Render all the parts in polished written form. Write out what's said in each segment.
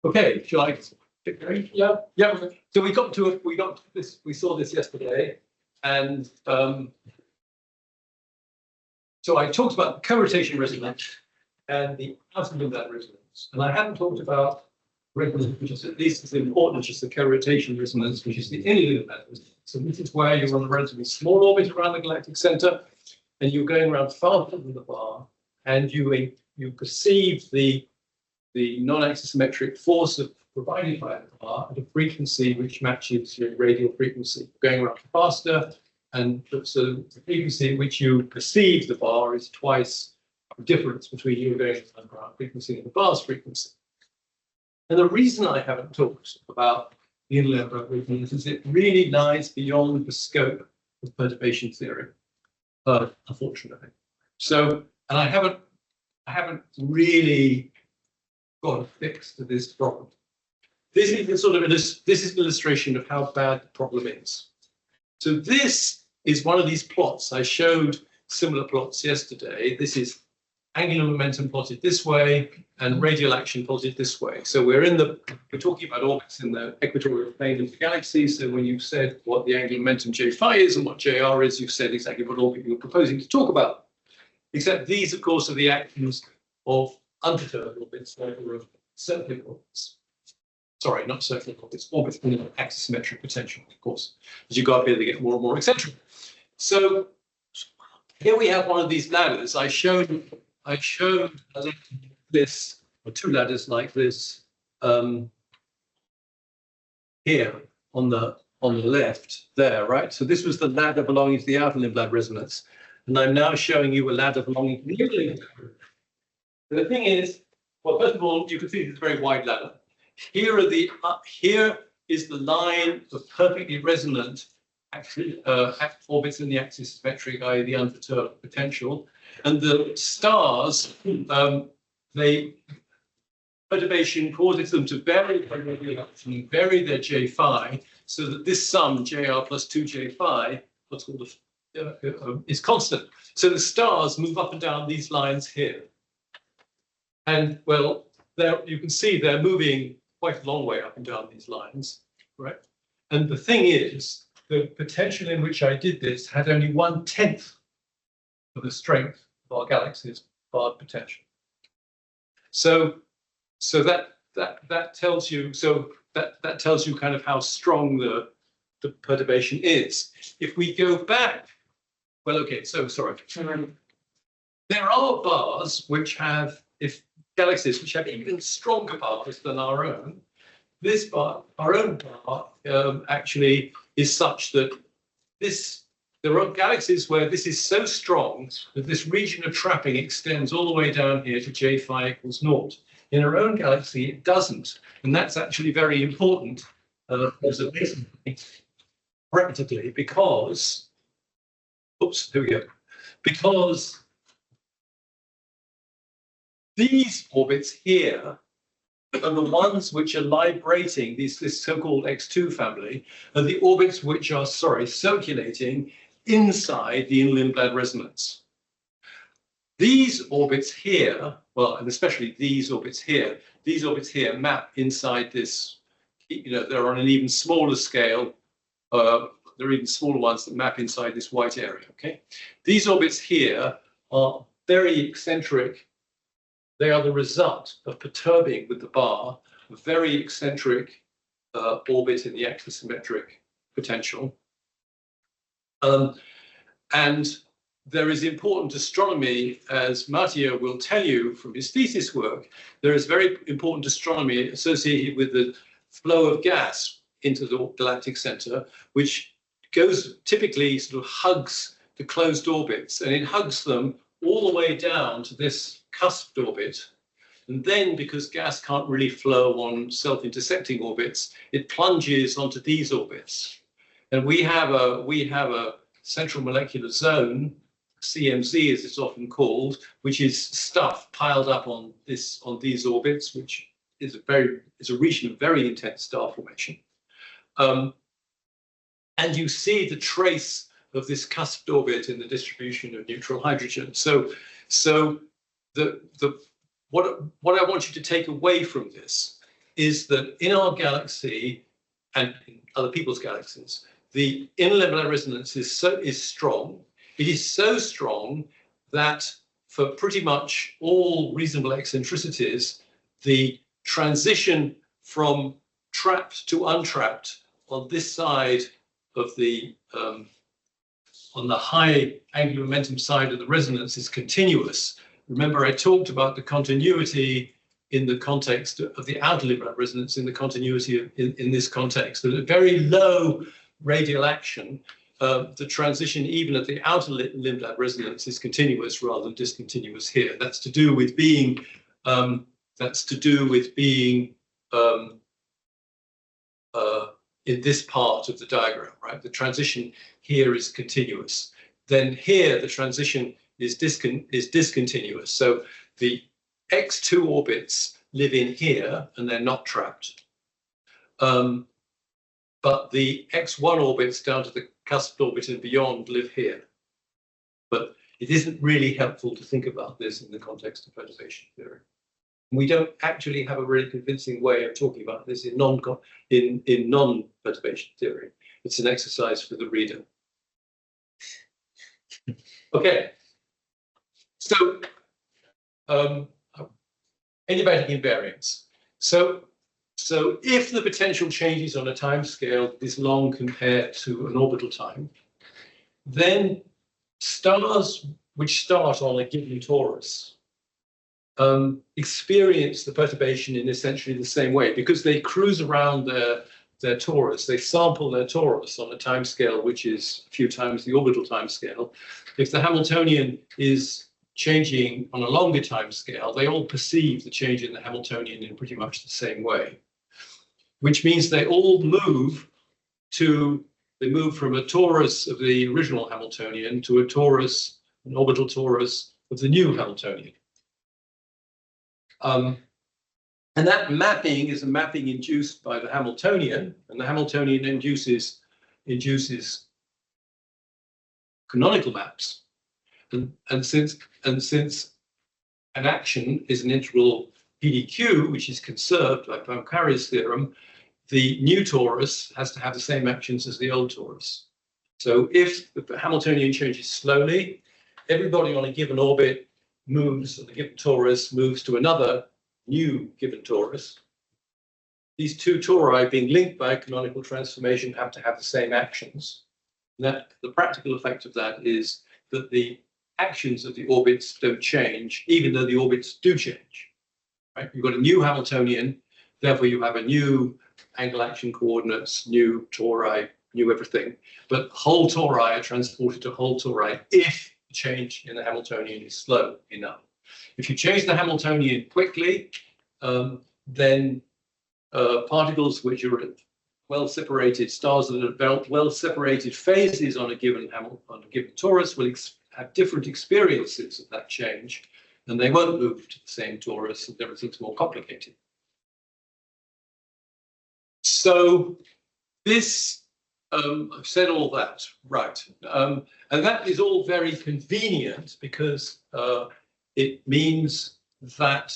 Okay, shall I get going? Yeah. Yeah. So we got this. We saw this yesterday, and so I talked about the co-rotation resonance and the outcome of that resonance, and I haven't talked about resonance, which is at least as important as the co-rotation resonance, which is the inner resonance. So this is where you're on a relatively small orbit around the galactic center, and you're going around faster than the bar, and you perceive the non-axisymmetric force provided by the bar at a frequency which matches your radial frequency. Going around faster, and so the frequency at which you perceive the bar is twice the difference between you going around frequency and the bar's frequency. And the reason I haven't talked about the inner resonance is it really lies beyond the scope of perturbation theory, unfortunately. So, and I haven't really got a fix to this problem. This is an illustration of how bad the problem is. So this is one of these plots. I showed similar plots yesterday. This is angular momentum plotted this way and radial action plotted this way. So we're talking about orbits in the equatorial plane of the galaxy. So when you said what the angular momentum J phi is and what JR is, you've said exactly what orbit you're proposing to talk about. Except these, of course, are the actions of unperturbed orbits, or of circular orbits. Sorry, not circular orbits, orbits with an axisymmetric potential, of course. As you go up here, they get more and more eccentric. So here we have one of these ladders. I showed this, or two ladders like this, here on the left there, right? So this was the ladder belonging to the outer limb ladder resonance, and I'm now showing you a ladder belonging to the inner limb ladder. The thing is, well, first of all, you can see it's a very wide ladder. Here is the line of perfectly resonant orbits in the axisymmetric, i.e. the unperturbed potential, and the stars, perturbation causes them to vary their radial action, vary their J phi, so that this sum, JR plus 2J phi, what's called is constant. So the stars move up and down these lines here. And well, there you can see they're moving quite a long way up and down these lines, right? And the thing is, the potential in which I did this had only 1/10 of the strength of our galaxy's barred potential. So that tells you that tells you kind of how strong the perturbation is. If we go back, well, okay, so sorry. There are bars which have, if galaxies which have even stronger bars than our own, this bar, our own bar, actually is such that there are galaxies where this is so strong that this region of trapping extends all the way down here to J phi equals 0. In our own galaxy, it doesn't, and that's actually very important practically because, oops, here we go, because these orbits here are the ones which are librating, this so-called X2 family, are the orbits which are, circulating inside the inner limb ladder resonance. These orbits here, well, and especially these orbits here map inside this, they're on an even smaller scale. There are even smaller ones that map inside this white area, okay? These orbits here are very eccentric. They are the result of perturbing with the bar a very eccentric orbit in the axisymmetric potential. And there is important astronomy, as Mattia will tell you from his thesis work, there is very important astronomy associated with the flow of gas into the galactic center, which typically sort of hugs the closed orbits, and it hugs them all the way down to this cusped orbit. And then, because gas can't really flow on self-intersecting orbits, it plunges onto these orbits. And we have a central molecular zone, CMZ as it's often called, which is stuff piled up on these orbits, which is a region of very intense star formation. And you see the trace of this cusped orbit in the distribution of neutral hydrogen. So what I want you to take away from this is that in our galaxy and in other people's galaxies, the inner limit resonance is strong. It is so strong that for pretty much all reasonable eccentricities, the transition from trapped to untrapped on this side of the on the high angular momentum side of the resonance is continuous. Remember, I talked about the continuity in the context of the outer limit resonance, in the continuity of, in this context, that at very low radial action, the transition even at the outer limit resonance is continuous rather than discontinuous here. That's to do with being in this part of the diagram, right? The transition here is continuous. Then here the transition is discontinuous. So the X2 orbits live in here and they're not trapped. But the X1 orbits down to the cusp orbit and beyond live here. But it isn't really helpful to think about this in the context of perturbation theory. We don't actually have a really convincing way of talking about this in non-perturbation theory. It's an exercise for the reader. Okay. So adiabatic invariance. So if the potential changes on a time scale is long compared to an orbital time, then stars which start on a given torus experience the perturbation in essentially the same way, because they cruise around their torus. They sample their torus on a time scale which is a few times the orbital time scale. If the Hamiltonian is changing on a longer time scale, they all perceive the change in the Hamiltonian in pretty much the same way, which means they all move from a torus of the original Hamiltonian to a torus, an orbital torus of the new Hamiltonian. And that mapping is a mapping induced by the Hamiltonian, and the Hamiltonian induces canonical maps. And since an action is an integral PDQ, which is conserved by Poincaré's theorem, the new torus has to have the same actions as the old torus. So if the Hamiltonian changes slowly, everybody on a given orbit moves, or the given torus moves to another new given torus. These two tori being linked by a canonical transformation have to have the same actions. And the practical effect of that is that the actions of the orbits don't change, even though the orbits do change. Right? You've got a new Hamiltonian, therefore you have a new angle action coordinates, new tori, new everything. But whole tori are transported to whole tori if the change in the Hamiltonian is slow enough. If you change the Hamiltonian quickly, then particles which are well separated, stars that are well separated phases on a given torus will have different experiences of that change, and they won't move to the same torus, and everything's more complicated. So this, I've said all that, right? And that is all very convenient because it means that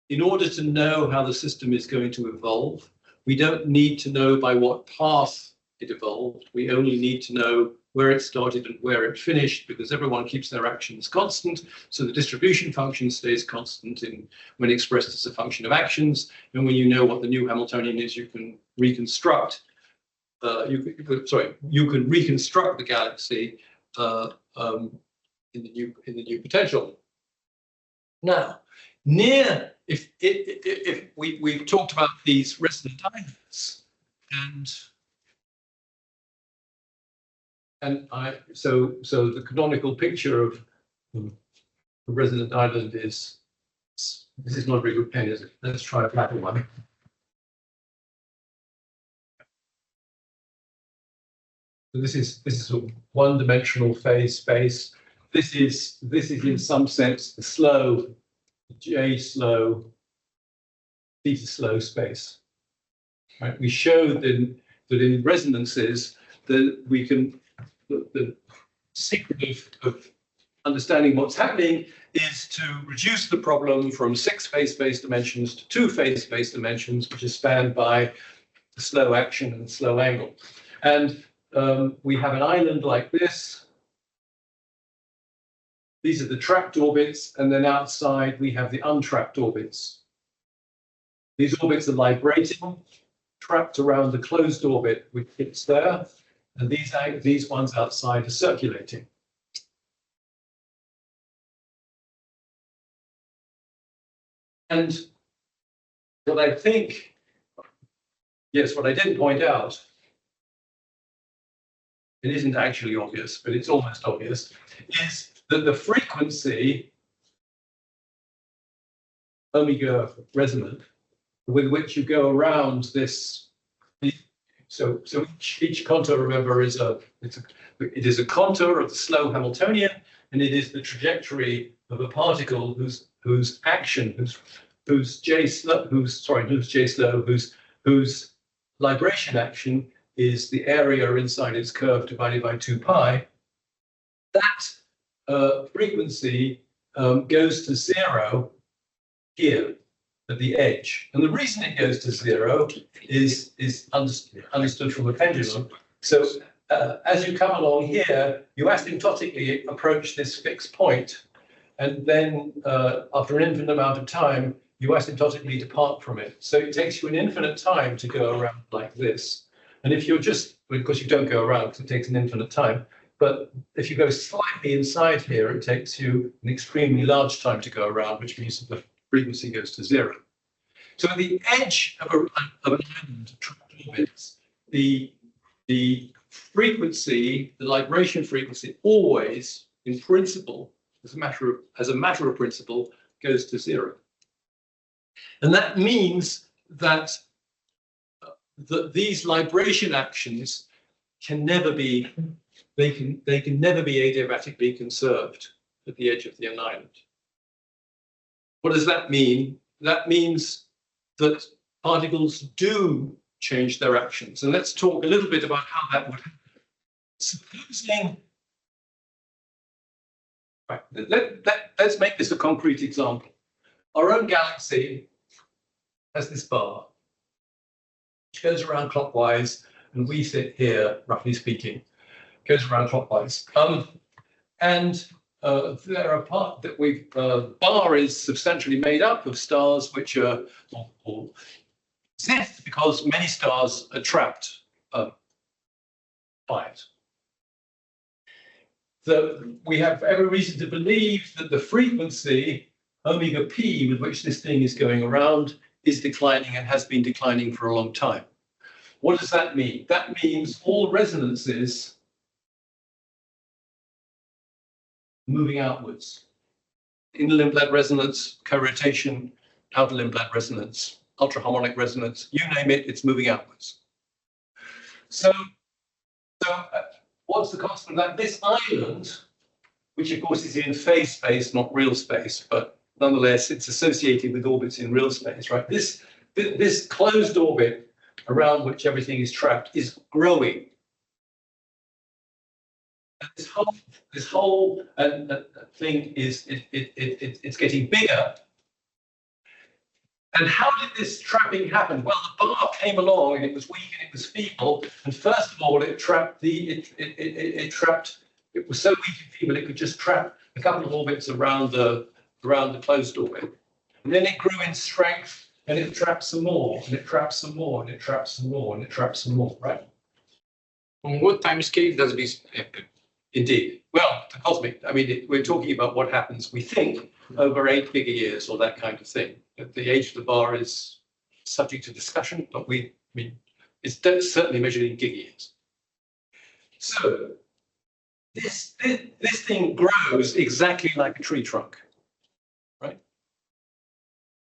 in order to know how the system is going to evolve, we don't need to know by what path it evolved. We only need to know where it started and where it finished, because everyone keeps their actions constant. So the distribution function stays constant when expressed as a function of actions. And when you know what the new Hamiltonian is, you can reconstruct. You can reconstruct the galaxy in the new potential. Now, if we've talked about these resonant islands, so the canonical picture of a resonant island is, this is not a very good pen, is it? Let's try a flatter one. So this is a one-dimensional phase space. This is in some sense the slow, J slow, theta slow space. Right? We showed that in resonances that we can, the secret of understanding what's happening is to reduce the problem from 6 phase-space dimensions to 2 phase-space dimensions, which is spanned by the slow action and the slow angle. And we have an island like this. These are the trapped orbits, and then outside we have the untrapped orbits. These orbits are vibrating, trapped around the closed orbit, which hits there, and these ones outside are circulating. And what I think, yes, what I didn't point out, it isn't actually obvious, but it's almost obvious, is that the frequency omega resonant with which you go around this, so each contour, remember, is it is a contour of the slow Hamiltonian, and it is the trajectory of a particle whose action, whose J slow, whose libration action is the area inside its curve divided by 2 pi. That frequency goes to 0 here at the edge. And the reason it goes to 0 is understood from a pendulum. So as you come along here, you asymptotically approach this fixed point, and then after an infinite amount of time, you asymptotically depart from it. So it takes you an infinite time to go around like this. And if you're just, of course you don't go around because it takes an infinite time, but if you go slightly inside here, it takes you an extremely large time to go around, which means that the frequency goes to 0. So at the edge of an island of trapped orbits, the frequency, the libration frequency, always, in principle, as a matter of principle, goes to 0. And that means that these libration actions can never be, they can never be adiabatically conserved at the edge of the island. What does that mean? That means that particles do change their actions. And let's talk a little bit about how that would happen. Supposing, right, let's make this a concrete example. Our own galaxy has this bar, which goes around clockwise, and we sit here, roughly speaking, goes around clockwise. There are parts that bar is substantially made up of stars which are or exist because many stars are trapped by it. We have every reason to believe that the frequency omega p with which this thing is going around is declining and has been declining for a long time. What does that mean? That means all resonances moving outwards. Inner limb-led resonance, co-rotation, outer limb-led resonance, ultraharmonic resonance, you name it, it's moving outwards. So what's the constant of that? This island, which of course is in phase space, not real space, but nonetheless it's associated with orbits in real space, right? This closed orbit around which everything is trapped is growing. And this whole thing is it's getting bigger. And how did this trapping happen? Well, the bar came along and it was weak and it was feeble. And first of all, it trapped it was so weak and feeble it could just trap a couple of orbits around the closed orbit. And then it grew in strength and it trapped some more, and it trapped some more, and it trapped some more, and it trapped some more, right? On what time scale does this happen? Indeed. Well, the cosmic, I mean, we're talking about what happens, we think, over 8 bigger years or that kind of thing. The age of the bar is subject to discussion, but it's certainly measured in gigayears. So this thing grows exactly like a tree trunk, right?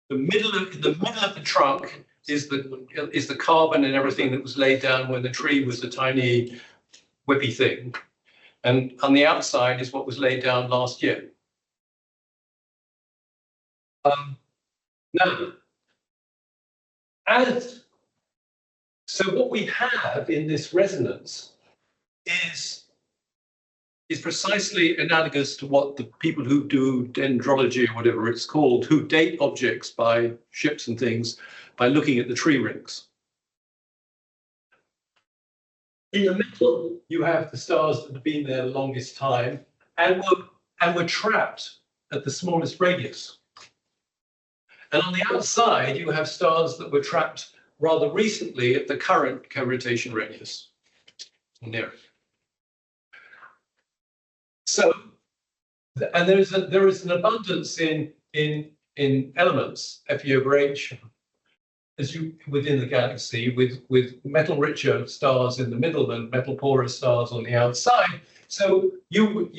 In the middle of the trunk is the carbon and everything that was laid down when the tree was a tiny whippy thing. And on the outside is what was laid down last year. Now, so what we have in this resonance is is precisely analogous to what the people who do dendrology or whatever it's called, who date objects by ships and things by looking at the tree rings. In the middle, you have the stars that have been there the longest time and were trapped at the smallest radius. And on the outside, you have stars that were trapped rather recently at the current co-rotation radius, near it. So, and there is an abundance in elements, Fe over H, as you within the galaxy, with metal richer stars in the middle and metal poorer stars on the outside. So you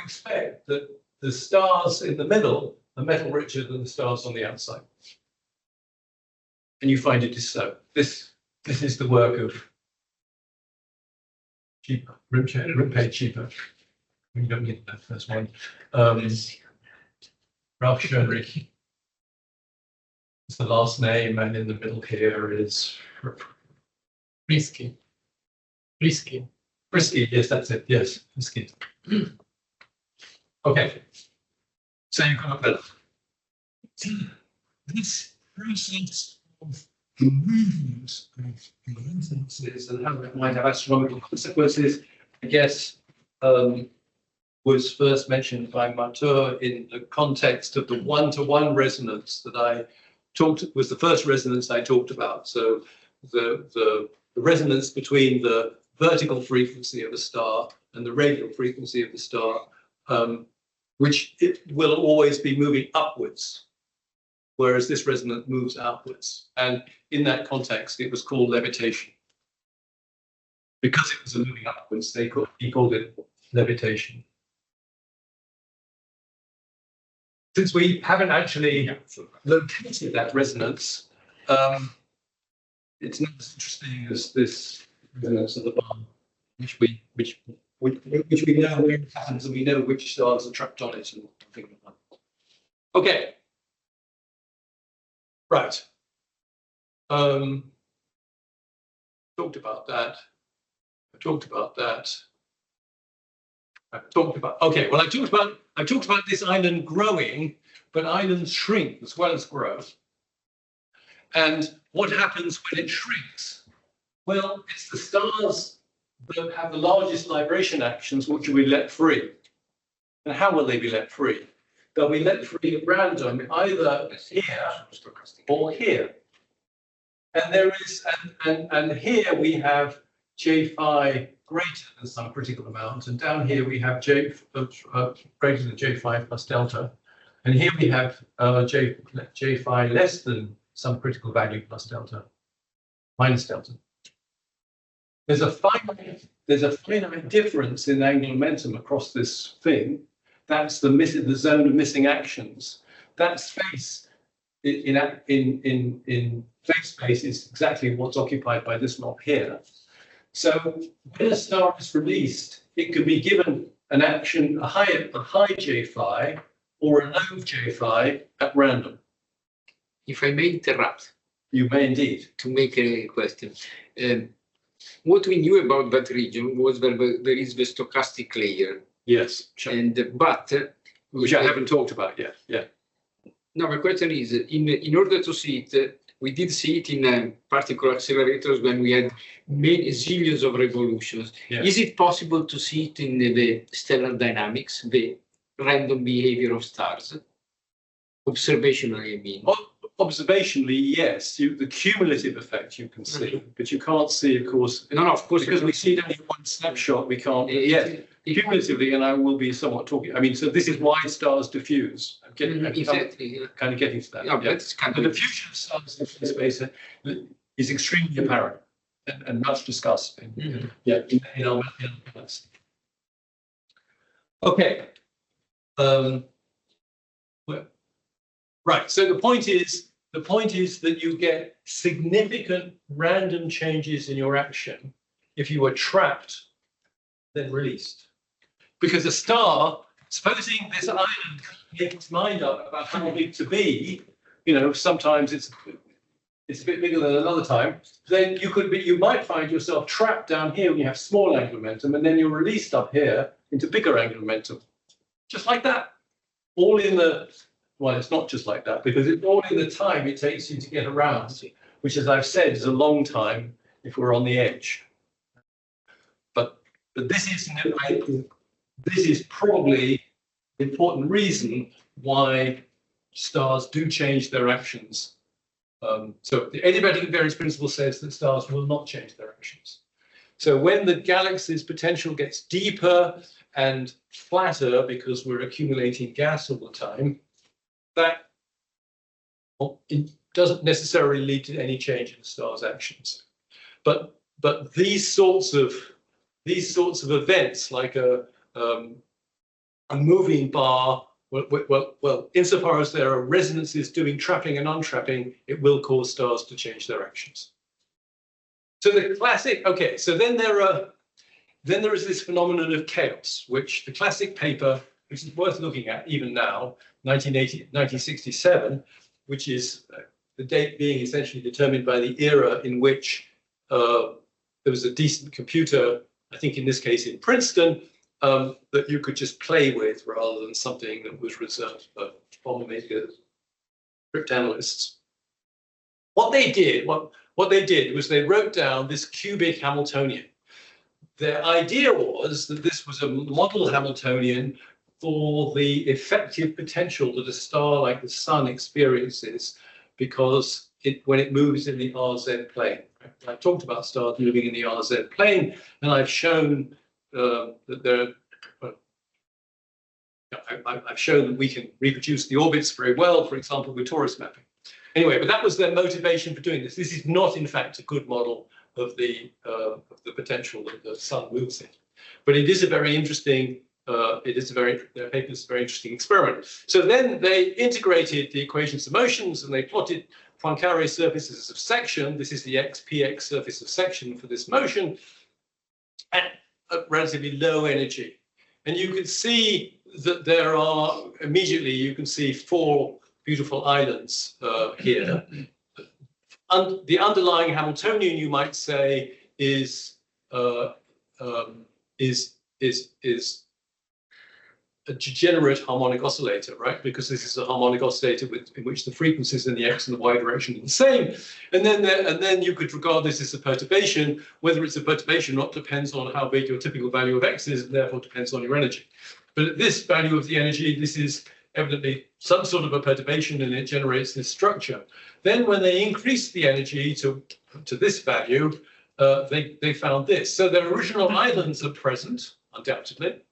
expect that the stars in the middle are metal richer than the stars on the outside. And you find it is so. This is the work of cheaper, rim-pay cheaper. You don't get that first one. Ralph Schoenrich is the last name, and in the middle here is Risky. Frisky, yes, that's it. Yes, Frisky. Okay. So you come up with this process of movement of instances and how it might have astronomical consequences, I guess, was first mentioned by Matur in the context of the one-to-one resonance that I was the first resonance I talked about. So the resonance between the vertical frequency of a star and the radial frequency of the star, which it will always be moving upwards, whereas this resonance moves outwards. And in that context, it was called levitation. Because it was a moving upwards, he called it levitation. Since we haven't actually located that resonance, it's not as interesting as this resonance at the bottom, which we know where it happens and we know which stars are trapped on it and things like that. Okay. Right. Talked about that. Okay, well, I talked about this island growing, but islands shrink as well as grow. And what happens when it shrinks? Well, it's the stars that have the largest libration actions which will be let free. And how will they be let free? They'll be let free at random, either here or here. And there is, and here we have J phi greater than some critical amount, and down here we have J greater than J phi plus delta, and here we have J phi less than some critical value plus delta, minus delta. There's a finite difference in angular momentum across this thing. That's the zone of missing actions. That space in phase space is exactly what's occupied by this knob here. So when a star is released, it could be given an action, a high J phi or a low J phi at random. If I may interrupt. You may indeed. To make a question. What we knew about that region was that there is the stochastic layer. Yes. Which I haven't talked about yet. Yeah. No, the question is, in order to see it, we did see it in particle accelerators when we had many zillions of revolutions. Yes. Is it possible to see it in the stellar dynamics, the random behavior of stars? Observationally, I mean. Observationally, yes. The cumulative effect you can see, but you can't see, of course. No, of course. Because we see it only one snapshot, we can't. Cumulatively, and I will be somewhat talking. I mean, so this is why stars diffuse. I'm Exactly. Kind of getting to that. Yeah, that's kind the of diffusion of stars in space is extremely apparent and much discussed in our class. Okay. Right. So the point is that you get significant random changes in your action if you are trapped, then released. Because a star, supposing this island can't make its mind up about how big to be, sometimes it's it's a bit bigger than another time, then you might find yourself trapped down here when you have small angular momentum, and then you're released up here into bigger angular momentum, just like that. All in the, well, it's not just like that, because it's all in the time it takes you to get around, which, as I've said, is a long time if we're on the edge. But this is probably the important reason why stars do change their actions. So the adiabatic invariance principle says that stars will not change their actions. So when the galaxy's potential gets deeper and flatter because we're accumulating gas all the time, that it doesn't necessarily lead to any change in the star's actions. But these sorts of events, like a moving bar, well, insofar as there are resonances doing trapping and untrapping, it will cause stars to change their actions. So the classic, okay, so then there is this phenomenon of chaos, which the classic paper, which is worth looking at even now, 1967, which is the date being essentially determined by the era in which there was a decent computer, I think in this case in Princeton, that you could just play with rather than something that was reserved for bomber makers, cryptanalysts. What they did was they wrote down this cubic Hamiltonian. Their idea was that this was a model Hamiltonian for the effective potential that a star like the Sun experiences because when it moves in the RZ plane. I talked about stars moving in the RZ plane, and I've shown I've shown that we can reproduce the orbits very well, for example, with torus mapping. Anyway, but that was their motivation for doing this. This is not, in fact, a good model of the potential that the Sun moves in, but it is a very interesting. Their paper is a very interesting experiment. So then they integrated the equations of motions and they plotted Poincaré surfaces of section. This is the XPX surface of section for this motion at a relatively low energy. And you can see that there are, immediately you can see 4 beautiful islands here. And the underlying Hamiltonian, you might say, is a degenerate harmonic oscillator, right? Because this is a harmonic oscillator in which the frequencies in the x and the y direction are the same. And then you could regard this as a perturbation. Whether it's a perturbation or not depends on how big your typical value of x is, and therefore depends on your energy. But at this value of the energy, this is evidently some sort of a perturbation, and it generates this structure. Then when they increase the energy to this value, they found this. So their original islands are present, undoubtedly.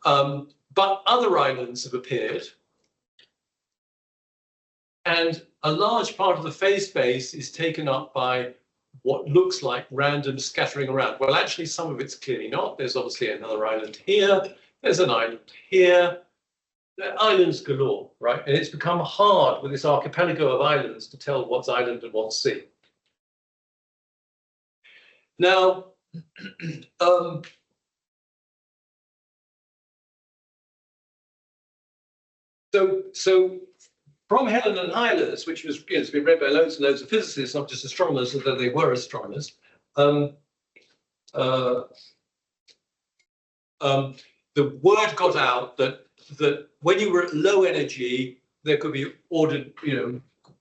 But other islands have appeared, and a large part of the phase space is taken up by what looks like random scattering around. Well, actually, some of it's clearly not. There's obviously another island here. There's an island here. There are islands galore, right? And it's become hard with this archipelago of islands to tell what's island and what's sea. Now, So from Helen and Eilers, which was it's been read by loads and loads of physicists, not just astronomers, although they were astronomers, the word got out that when you were at low energy, there could be ordered,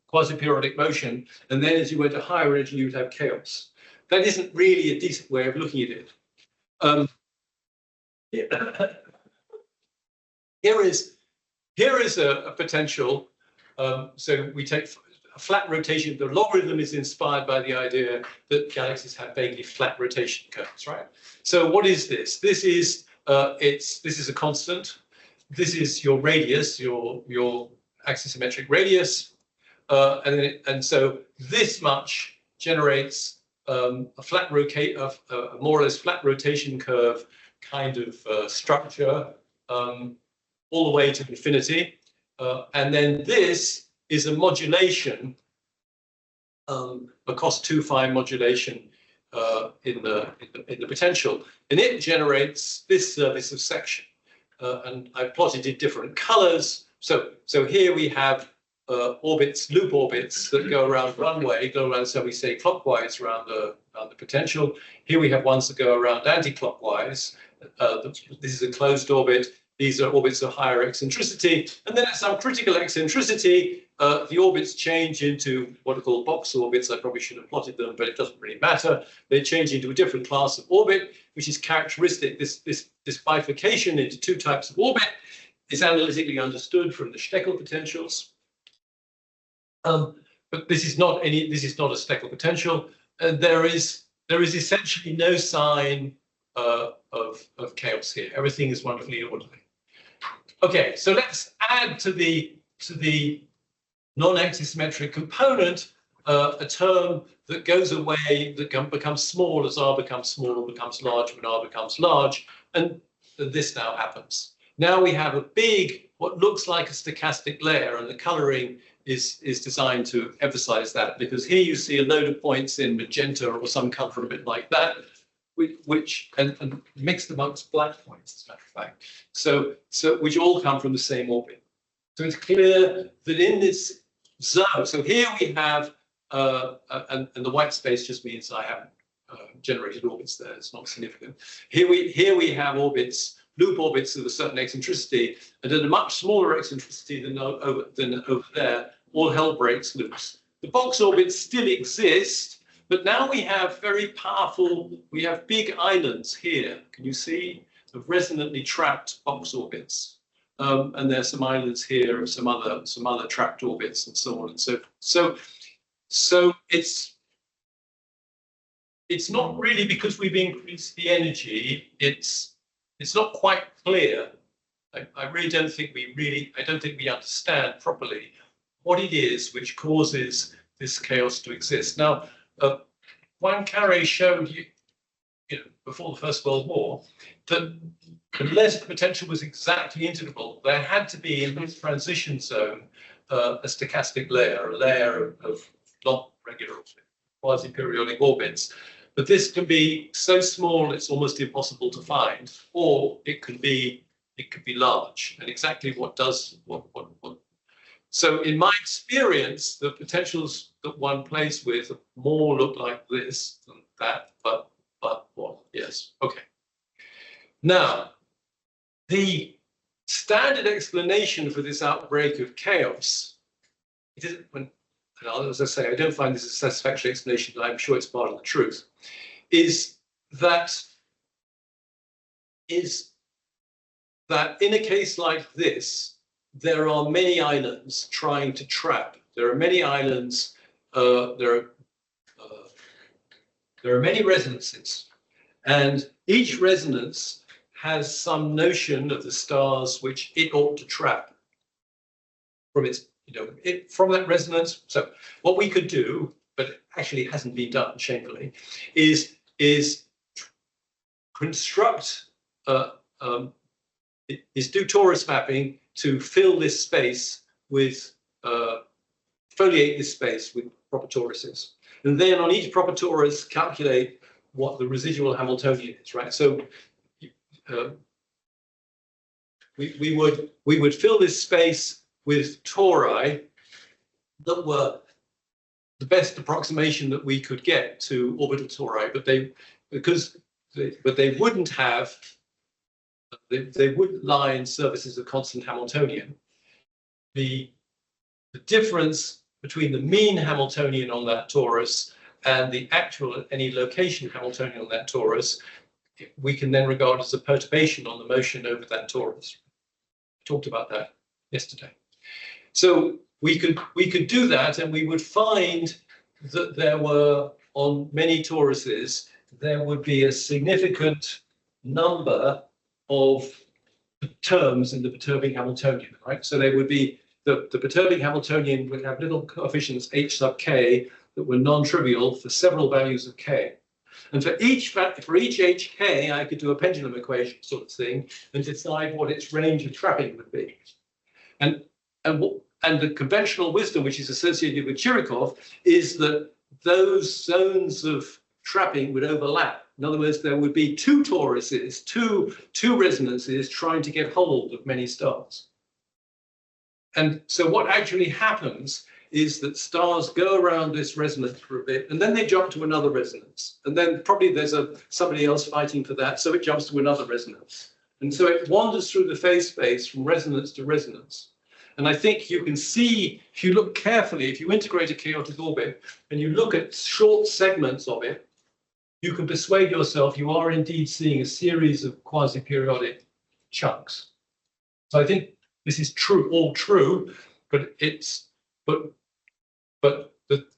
quasi-periodic motion, and then as you went to higher energy, you'd have chaos. That isn't really a decent way of looking at it. Here is a potential. So we take a flat rotation. The logarithm is inspired by the idea that galaxies have vaguely flat rotation curves, right? So what is this? This is a constant. This is your radius, your axisymmetric radius, and so this much generates a more or less flat rotation curve kind of structure. All the way to infinity, and then this is a modulation, a cos2 phi modulation in the potential, and it generates this surface of section. And I've plotted in different colors. So here we have orbits, loop orbits that go around one way, go around, so we say clockwise around the potential. Here we have ones that go around anti-clockwise. This is a closed orbit. These are orbits of higher eccentricity. And then at some critical eccentricity, the orbits change into what are called box orbits. I probably should have plotted them, but it doesn't really matter. They change into a different class of orbit, which is characteristic. This bifurcation into two types of orbit is analytically understood from the Steckel potentials. But this is not a Steckel potential. There is essentially no sign of chaos here. Everything is wonderfully orderly. Okay, so let's add to the non-axisymmetric component a term that goes away, that becomes small as r becomes small or becomes large when r becomes large, and this now happens. Now we have a big, what looks like a stochastic layer, and the coloring is designed to emphasize that, because here you see a load of points in magenta or some color a bit like that, which mixed amongst black points, as a matter of fact. So which all come from the same orbit. So it's clear that in this zone, so here we have, and the white space just means I haven't generated orbits there. It's not significant. Here we have orbits, loop orbits of a certain eccentricity, and at a much smaller eccentricity than over there, all hell breaks loose. The box orbits still exist, but now we have very powerful, we have big islands here. Can you see? Of resonantly trapped box orbits. And there's some islands here of some other trapped orbits and so on and so forth. So it's not really because we've increased the energy, it's not quite clear. I really don't think we understand properly what it is which causes this chaos to exist. Now, Poincaré showed you before the First World War that unless the potential was exactly integrable, there had to be in this transition zone a stochastic layer, a layer of not regular quasi-periodic orbits. But this can be so small it's almost impossible to find, or it could be large. And exactly what. So in my experience, the potentials that one plays with more look like this than that, but what? Yes. Okay. Now, the standard explanation for this outbreak of chaos, it isn't when, as I say, I don't find this a satisfactory explanation, but I'm sure it's part of the truth, is that in a case like this, there are many islands trying to trap. There are many islands, there are many resonances, and each resonance has some notion of the stars which it ought to trap from its, from that resonance. So what we could do, but actually it hasn't been done shamefully, is construct, is do torus mapping to fill this space with, foliate this space with proper toruses. And then on each proper torus, calculate what the residual Hamiltonian is, right? So we would fill this space with tori that were the best approximation that we could get to orbital tori, but they wouldn't have, they wouldn't lie in surfaces of constant Hamiltonian. The difference between the mean Hamiltonian on that torus and the actual any location Hamiltonian on that torus, we can then regard as a perturbation on the motion over that torus. I talked about that yesterday. So we could do that, and we would find that there were, on many toruses, there would be a significant number of terms in the perturbing Hamiltonian, right? So there would be the perturbing Hamiltonian would have little coefficients h sub k that were non-trivial for several values of k. And for each hk, I could do a pendulum equation sort of thing and decide what its range of trapping would be. And the conventional wisdom, which is associated with Chirikov, is that those zones of trapping would overlap. In other words, there would be two toruses, two resonances trying to get hold of many stars. And so what actually happens is that stars go around this resonance for a bit, and then they jump to another resonance. And then probably there's somebody else fighting for that, so it jumps to another resonance. And so it wanders through the phase space from resonance to resonance. And I think you can see, if you look carefully, if you integrate a chaotic orbit and you look at short segments of it, you can persuade yourself you are indeed seeing a series of quasi-periodic chunks. So I think this is true, all true, but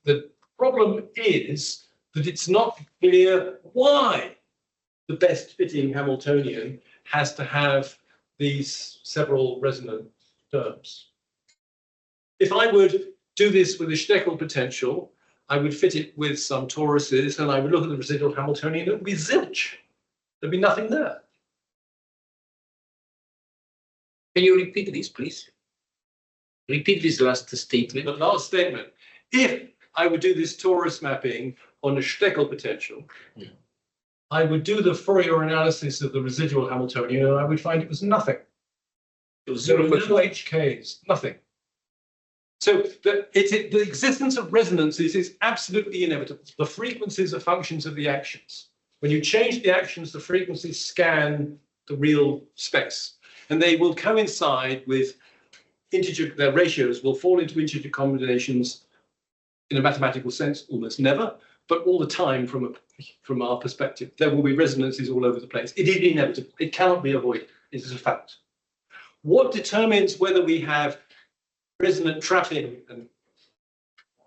the problem is that it's not clear why the best fitting Hamiltonian has to have these several resonant terms. If I would do this with a Steckel potential, I would fit it with some toruses, and I would look at the residual Hamiltonian, it would be zilch. There'd be nothing there. Can you repeat this, please? Repeat this last statement. The last statement. If I would do this torus mapping on a Steckel potential, I would do the Fourier analysis of the residual Hamiltonian, and I would find it was nothing. There were no HKs, nothing. So the existence of resonances is absolutely inevitable. The frequencies are functions of the actions. When you change the actions, the frequencies scan the real space. And they will coincide with integer, their ratios will fall into integer combinations in a mathematical sense, almost never, but all the time from our perspective. There will be resonances all over the place. It is inevitable. It cannot be avoided. It is a fact. What determines whether we have resonant trapping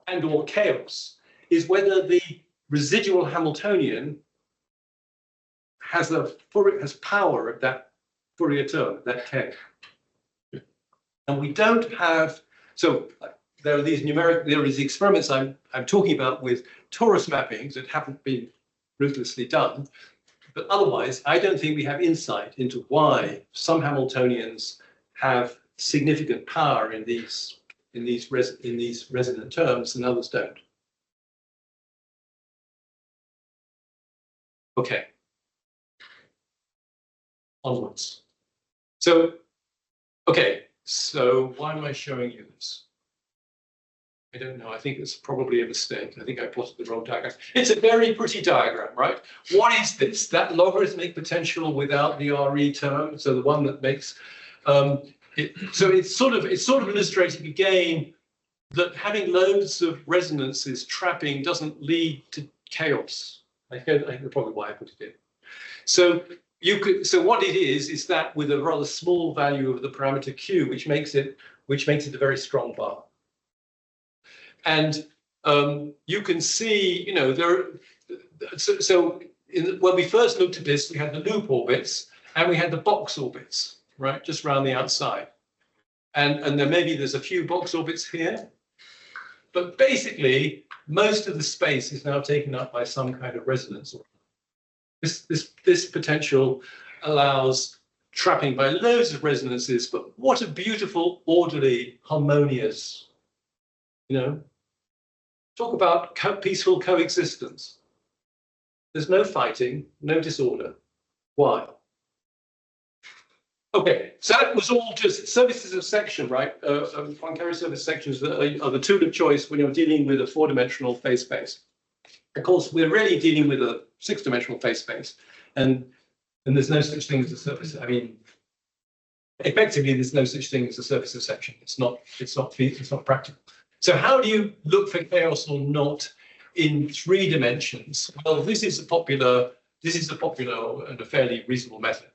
and or chaos is whether the residual Hamiltonian has power of that Fourier term, that K. And we don't have, so there are these experiments I'm talking about with torus mappings that haven't been ruthlessly done. But otherwise, I don't think we have insight into why some Hamiltonians have significant power in these resonant terms and others don't. Okay. Onwards. So, okay, so why am I showing you this? I don't know. I think it's probably a mistake. I think I plotted the wrong diagram. It's a very pretty diagram, right? What is this? That logarithmic potential without the RE term, so the one that makes so it's sort of illustrating again that having loads of resonances trapping doesn't lead to chaos. I think probably why I put it in. So what it is that with a rather small value of the parameter q, which makes it a very strong bar. And you can see, you know, when we first looked at this, we had the loop orbits and we had the box orbits, right, just around the outside. And then maybe there's a few box orbits here. But basically, most of the space is now taken up by some kind of resonance. This potential allows trapping by loads of resonances, but what a beautiful, orderly, harmonious, you know, talk about peaceful coexistence. There's no fighting, no disorder. Why? Okay, so that was all just surfaces of section, right? Poincare surface sections are the tool of choice when you're dealing with a four-dimensional phase space. Of course, we're really dealing with a six-dimensional phase space, and there's no such thing as a surface. I mean, effectively, there's no such thing as a surface of section. It's not practical. So how do you look for chaos or not in 3 dimensions? Well, this is a popular and a fairly reasonable method.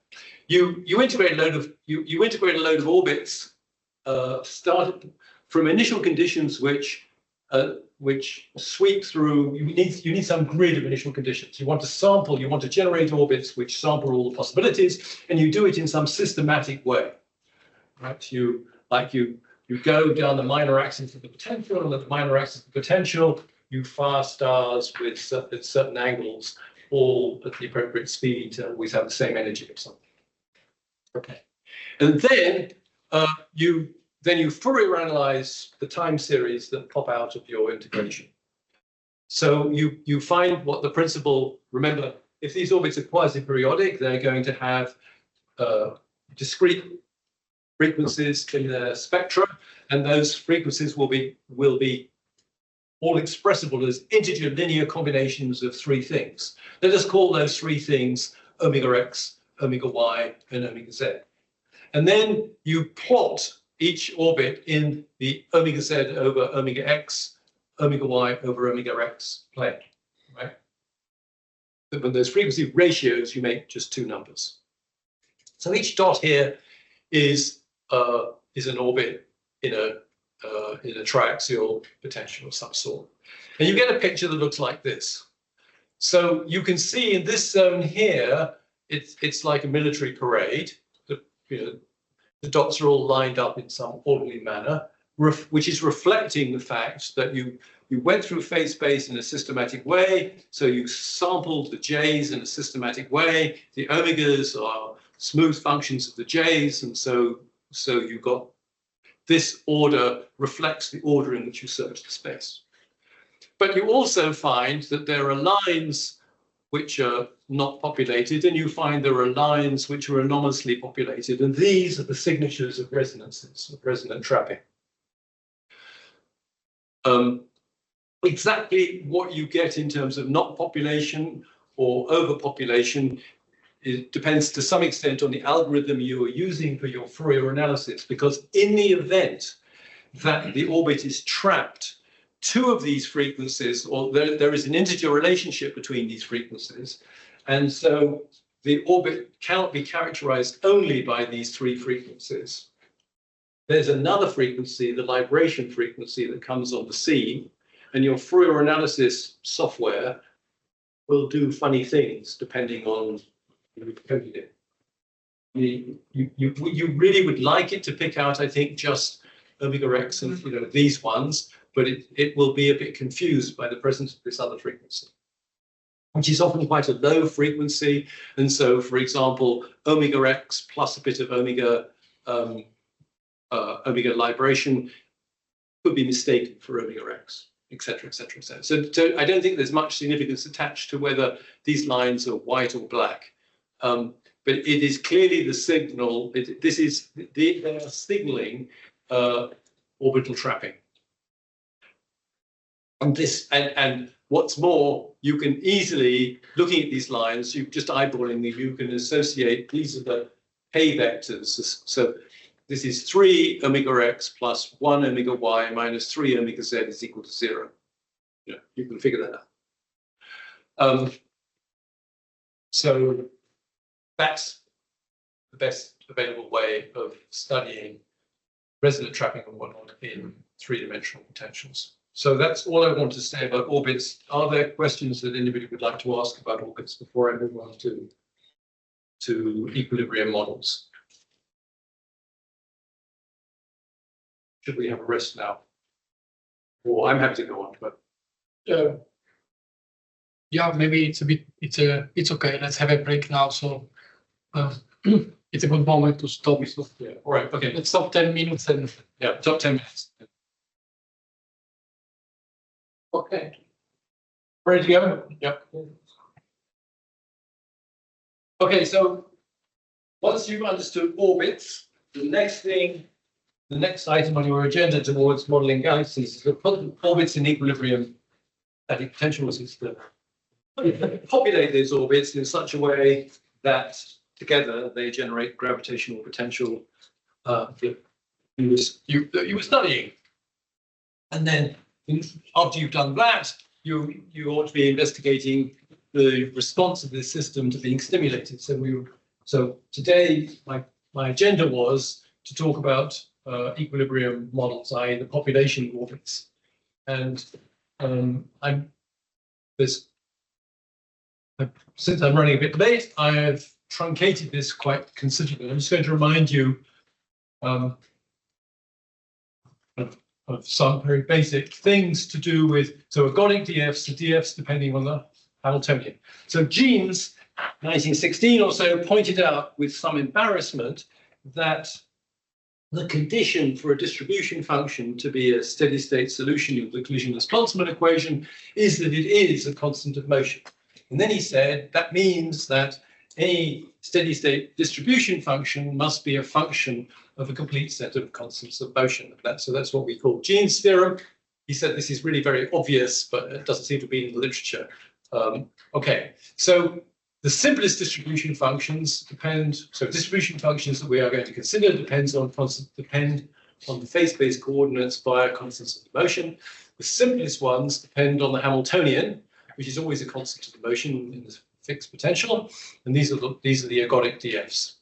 You integrate a load of orbits started from initial conditions which sweep through. You need some grid of initial conditions. You want to generate orbits which sample all the possibilities, and you do it in some systematic way, right? You go down the minor axis of the potential, and at the minor axis of the potential, you fire stars with certain angles, all at the appropriate speed to always have the same energy or something. Okay, and then you Fourier analyze the time series that pop out of your integration. So you find what the principal. Remember, if these orbits are quasi-periodic, they're going to have discrete frequencies in their spectra, and those frequencies will be all expressible as integer linear combinations of three things. Let us call those three things omega x, omega y, and omega z. And then you plot each orbit in the omega z over omega x, omega y over omega x plane, right? But when those frequency ratios, you make just two numbers. So each dot here is an orbit in a triaxial potential of some sort. And you get a picture that looks like this. So you can see in this zone here, it's like a military parade. The dots are all lined up in some orderly manner, which is reflecting the fact that you went through phase space in a systematic way. So you sampled the J's in a systematic way. The omegas are smooth functions of the J's. And so you got this order reflects the order in which you search the space. But you also find that there are lines which are not populated, and you find there are lines which are anomalously populated. And these are the signatures of resonances, of resonant trapping. Exactly what you get in terms of not population or overpopulation, it depends to some extent on the algorithm you are using for your Fourier analysis, because in the event that the orbit is trapped, two of these frequencies, or there is an integer relationship between these frequencies, and so the orbit cannot be characterized only by these three frequencies. There's another frequency, the libration frequency, that comes on the scene, and your Fourier analysis software will do funny things depending on who coded it. You really would like it to pick out, I think, just omega x and these ones, but it will be a bit confused by the presence of this other frequency, which is often quite a low frequency. And so, for example, omega x plus a bit of omega libration could be mistaken for omega x, etc., etc., etc. So I don't think there's much significance attached to whether these lines are white or black. But it is clearly the signal. They are signaling orbital trapping. And what's more, you can easily, looking at these lines, you just eyeballing them, you can associate these are the K vectors. So this is 3 omega x plus 1 omega y minus 3 omega z is equal to 0. Yeah, you can figure that out. So that's the best available way of studying resonant trapping and whatnot in three-dimensional potentials. So that's all I want to say about orbits. Are there questions that anybody would like to ask about orbits before I move on to equilibrium models? Should we have a rest now? Or I'm happy to go on, but yeah, maybe it's okay. Let's have a break now. So it's a good moment to stop. So, yeah, all right, okay. Let's stop 10 minutes and Yeah, stop 10 minutes. okay. Ready to go? Yep. Okay, so once you've understood orbits, the next item on your agenda towards modeling galaxies is to put orbits in equilibrium at a potential system. Populate these orbits in such a way that together they generate gravitational potential you were studying. And then after you've done that, you ought to be investigating the response of this system to being stimulated. So today my agenda was to talk about equilibrium models, i.e. the population orbits. And since I'm running a bit late, I have truncated this quite considerably. I'm just going to remind you of some very basic things to do with, so ergodic DFs, the DFs depending on the Hamiltonian. So Jeans, 1916 or so, pointed out with some embarrassment that the condition for a distribution function to be a steady state solution of the collisionless-Boltzmann equation is that it is a constant of motion. And then he said that means that any steady state distribution function must be a function of a complete set of constants of motion. So that's what we call Jean's theorem. He said this is really very obvious, but it doesn't seem to be in the literature. Okay, so the simplest distribution functions depend. So distribution functions that we are going to consider depend on the phase-space coordinates via constants of motion. The simplest ones depend on the Hamiltonian, which is always a constant of motion in the fixed potential, and these are the ergodic DFs.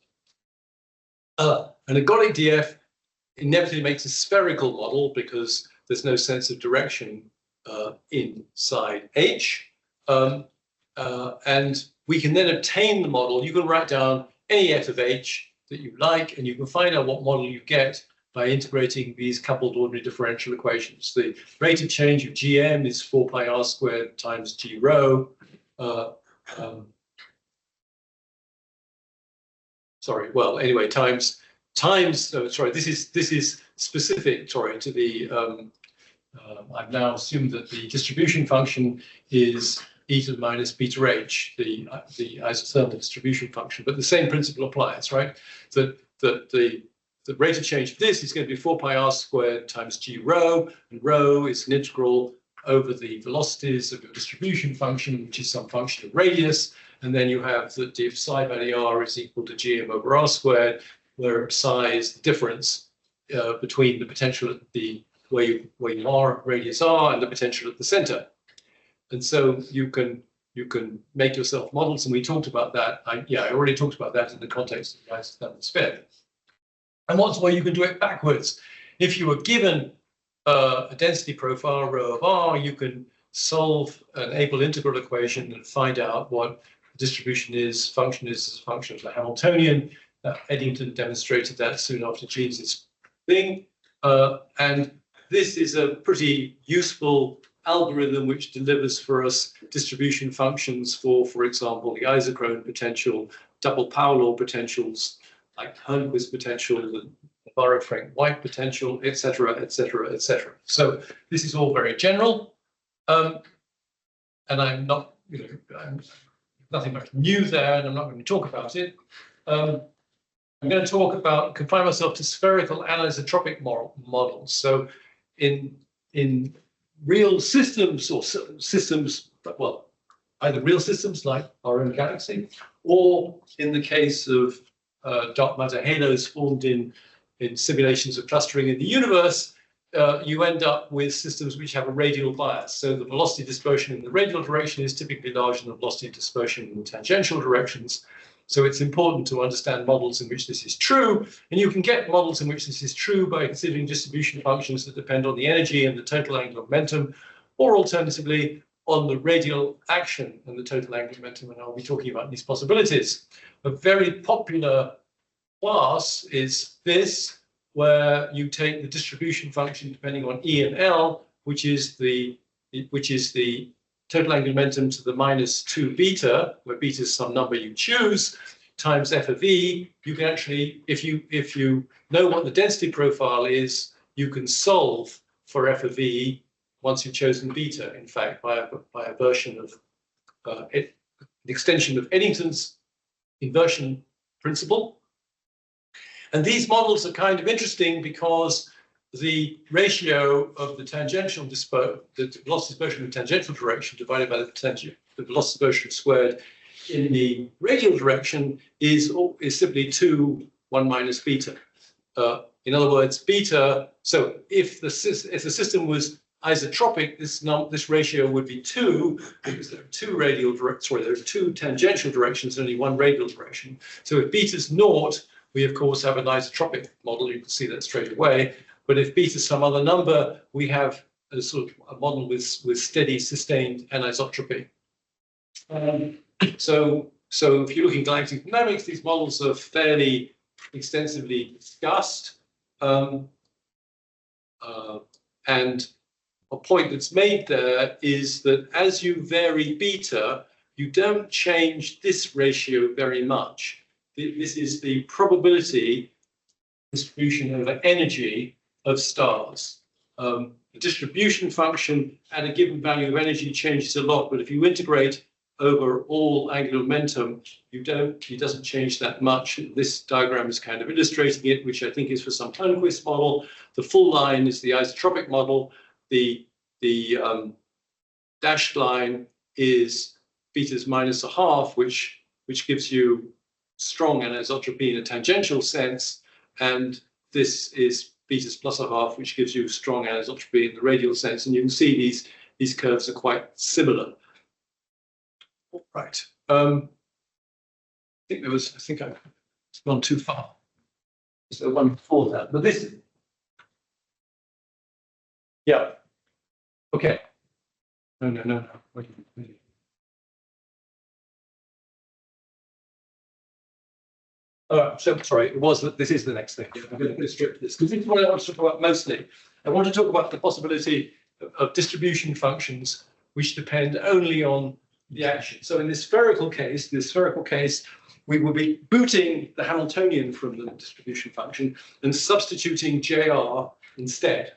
An ergodic DF inevitably makes a spherical model because there's no sense of direction inside H, and we can then obtain the model. You can write down any f of H that you like, and you can find out what model you get by integrating these coupled ordinary differential equations. The rate of change of Gm is 4 pi r squared times G rho. Sorry, well, anyway, times, sorry, this is specific, sorry, to the, I've now assumed that the distribution function is e to the minus beta h, the isothermal distribution function, but the same principle applies, right? That the rate of change of this is going to be 4 pi r squared times G rho, and rho is an integral over the velocities of your distribution function, which is some function of radius, and then you have that if psi by the r is equal to gm over r squared, where psi is the difference between the potential at the where you are, radius r, and the potential at the center. And so you can make yourself models, and we talked about that. I already talked about that in the context of the isothermal spin. And what's where you can do it backwards? If you were given a density profile, rho of r, you can solve an able integral equation and find out what the distribution is, function is as a function of the Hamiltonian. Eddington demonstrated that soon after Jean's thing. And this is a pretty useful algorithm which delivers for us distribution functions for example, the isochrone potential, double power law potentials, like Hernquist potential, the Navarro-Frank-White potential, etc., etc., etc. So this is all very general, and I'm not, I'm nothing much new there, and I'm not going to talk about it. I'm going to confine myself to spherical anisotropic models. So in real systems or systems, well, either real systems like our own galaxy, or in the case of dark matter halos formed in simulations of clustering in the universe, you end up with systems which have a radial bias. So the velocity dispersion in the radial direction is typically larger than the velocity dispersion in the tangential directions. So it's important to understand models in which this is true. And you can get models in which this is true by considering distribution functions that depend on the energy and the total angular momentum, or alternatively on the radial action and the total angular momentum. And I'll be talking about these possibilities. A very popular class is this, where you take the distribution function depending on E and L, which is the total angular momentum to the minus 2 beta, where beta is some number you choose, times f of E. You can actually, if you know what the density profile is, you can solve for f of E once you've chosen beta, in fact, by a version of the extension of Eddington's inversion principle. And these models are kind of interesting because the ratio of the tangential the velocity dispersion in the tangential direction divided by the velocity dispersion squared in the radial direction is simply 2, 1 minus beta. In other words, beta. So if the system was isotropic, this ratio would be 2 because there are two tangential directions and only one radial direction. So if beta is 0, we of course have an isotropic model. You can see that straight away. But if beta is some other number, we have a sort of a model with steady, sustained anisotropy. So if you look in galactic dynamics, these models are fairly extensively discussed. And a point that's made there is that as you vary beta, you don't change this ratio very much. This is the probability distribution over energy of stars. The distribution function at a given value of energy changes a lot, but if you integrate over all angular momentum, it doesn't change that much. This diagram is kind of illustrating it, which I think is for some Turnquist model. The full line is the isotropic model. The dashed line is betas minus a half, which gives you strong anisotropy in a tangential sense, and this is betas plus a half, which gives you strong anisotropy in the radial sense. And you can see these curves are quite similar. Right. I think I've gone too far. Is there one before that? But this, yeah. Okay. No. Wait. So sorry, it was that this is the next thing. I'm going to strip this because this is what I want to talk about mostly. I want to talk about the possibility of distribution functions which depend only on the action. So in this spherical case, we will be booting the Hamiltonian from the distribution function and substituting JR instead.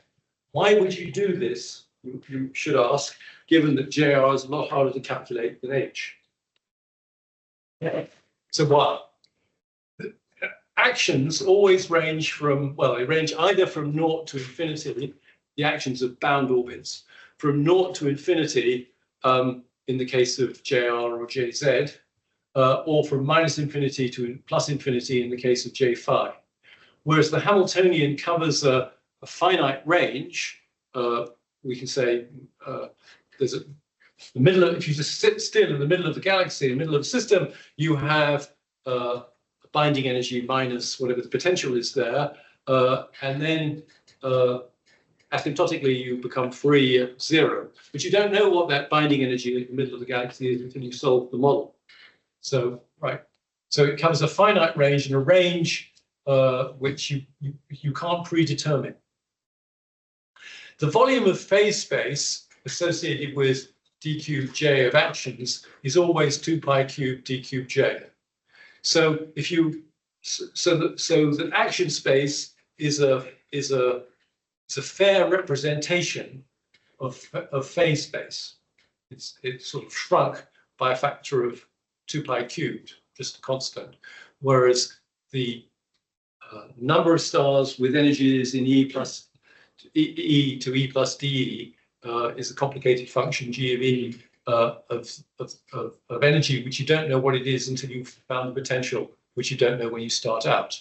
Why would you do this? You should ask, given that JR is a lot harder to calculate than H. So why? Actions always range from, well, they range either from 0 to infinity, the actions of bound orbits, from 0 to infinity in the case of JR or JZ, or from minus infinity to plus infinity in the case of J phi. Whereas the Hamiltonian covers a finite range, we can say there's the middle of, if you just sit still in the middle of the galaxy, in the middle of the system, you have binding energy minus whatever the potential is there, and then asymptotically you become free at 0. But you don't know what that binding energy in the middle of the galaxy is until you solve the model. So, right. So it covers a finite range, and a range which you can't predetermine. The volume of phase space associated with d cubed j of actions is always 2 pi cubed d cubed j. So if you so the action space is a fair representation of phase space. It's sort of shrunk by a factor of 2 pi cubed, just a constant, whereas the number of stars with energies in E to E plus dE is a complicated function G of E of energy, which you don't know what it is until you've found the potential, which you don't know when you start out.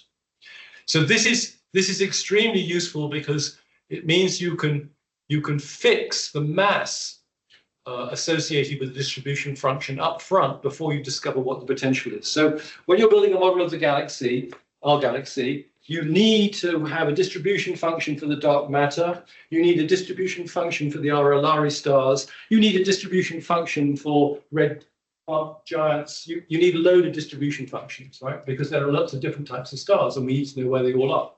So this is extremely useful because it means you can fix the mass associated with the distribution function up front before you discover what the potential is. So when you're building a model of the galaxy, our galaxy, you need to have a distribution function for the dark matter. You need a distribution function for the Aralari stars. You need a distribution function for red giants. You need a load of distribution functions, right? Because there are lots of different types of stars, and we need to know where they all are.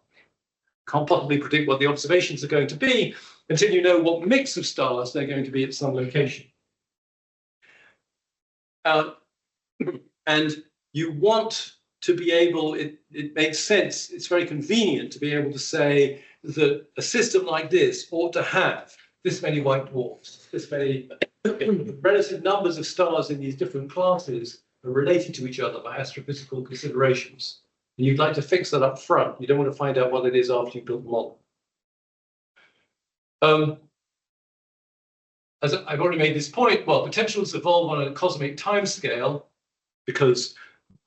Can't possibly predict what the observations are going to be until you know what mix of stars they're going to be at some location. And you want to be able, it makes sense, it's very convenient to be able to say that a system like this ought to have this many white dwarfs, this many relative numbers of stars in these different classes are related to each other by astrophysical considerations. And you'd like to fix that up front. You don't want to find out what it is after you've built the model. As I've already made this point, well, potentials evolve on a cosmic timescale because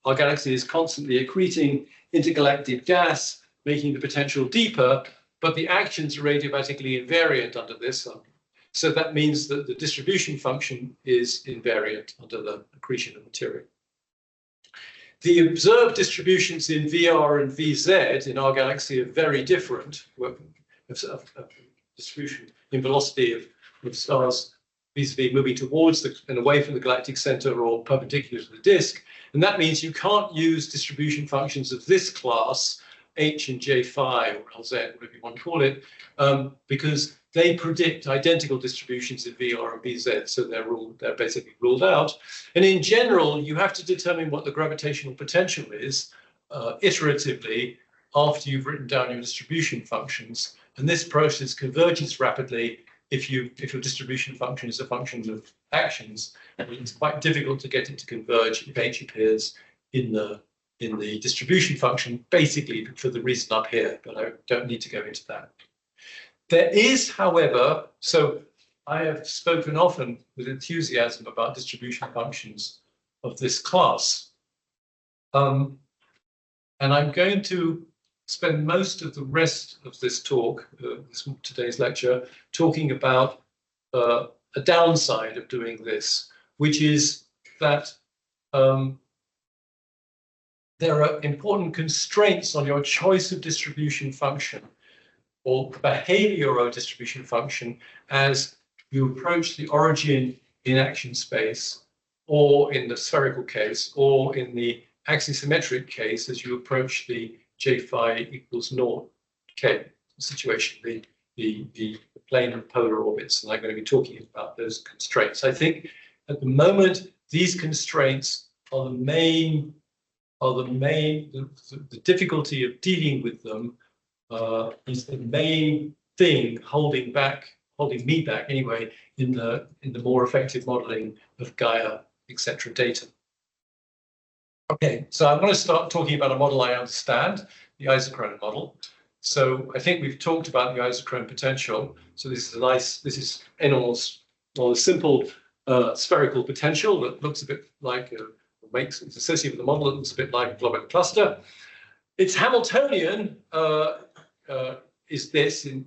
our galaxy is constantly accreting intergalactic gas, making the potential deeper, but the actions are adiabatically invariant under this. So that means that the distribution function is invariant under the accretion of material. The observed distributions in VR and VZ in our galaxy are very different. Distribution in velocity of stars vis-a-vis moving towards and away from the galactic center or perpendicular to the disk. And that means you can't use distribution functions of this class, H and J phi or LZ, whatever you want to call it, because they predict identical distributions in VR and VZ, so they're basically ruled out. And in general, you have to determine what the gravitational potential is iteratively after you've written down your distribution functions. And this process converges rapidly if your distribution function is a function of actions, it's quite difficult to get it to converge if H appears in the distribution function, basically for the reason up here, but I don't need to go into that. There is, however, so I have spoken often with enthusiasm about distribution functions of this class. And I'm going to spend most of the rest of this talk, today's lecture, talking about a downside of doing this, which is that there are important constraints on your choice of distribution function or behavioral distribution function as you approach the origin in action space, or in the spherical case, or in the axisymmetric case as you approach the J phi equals naught K situation, the plane of polar orbits. And I'm going to be talking about those constraints. I think at the moment, these constraints are the difficulty of dealing with them is the main thing holding me back anyway in the more effective modeling of Gaia, etc. data. Okay, so I'm going to start talking about a model I understand, the isochrone model. So I think we've talked about the isochrone potential. So this is Enel's rather simple spherical potential that looks a bit like it's associated with the model that looks a bit like a globular cluster. Its Hamiltonian is this in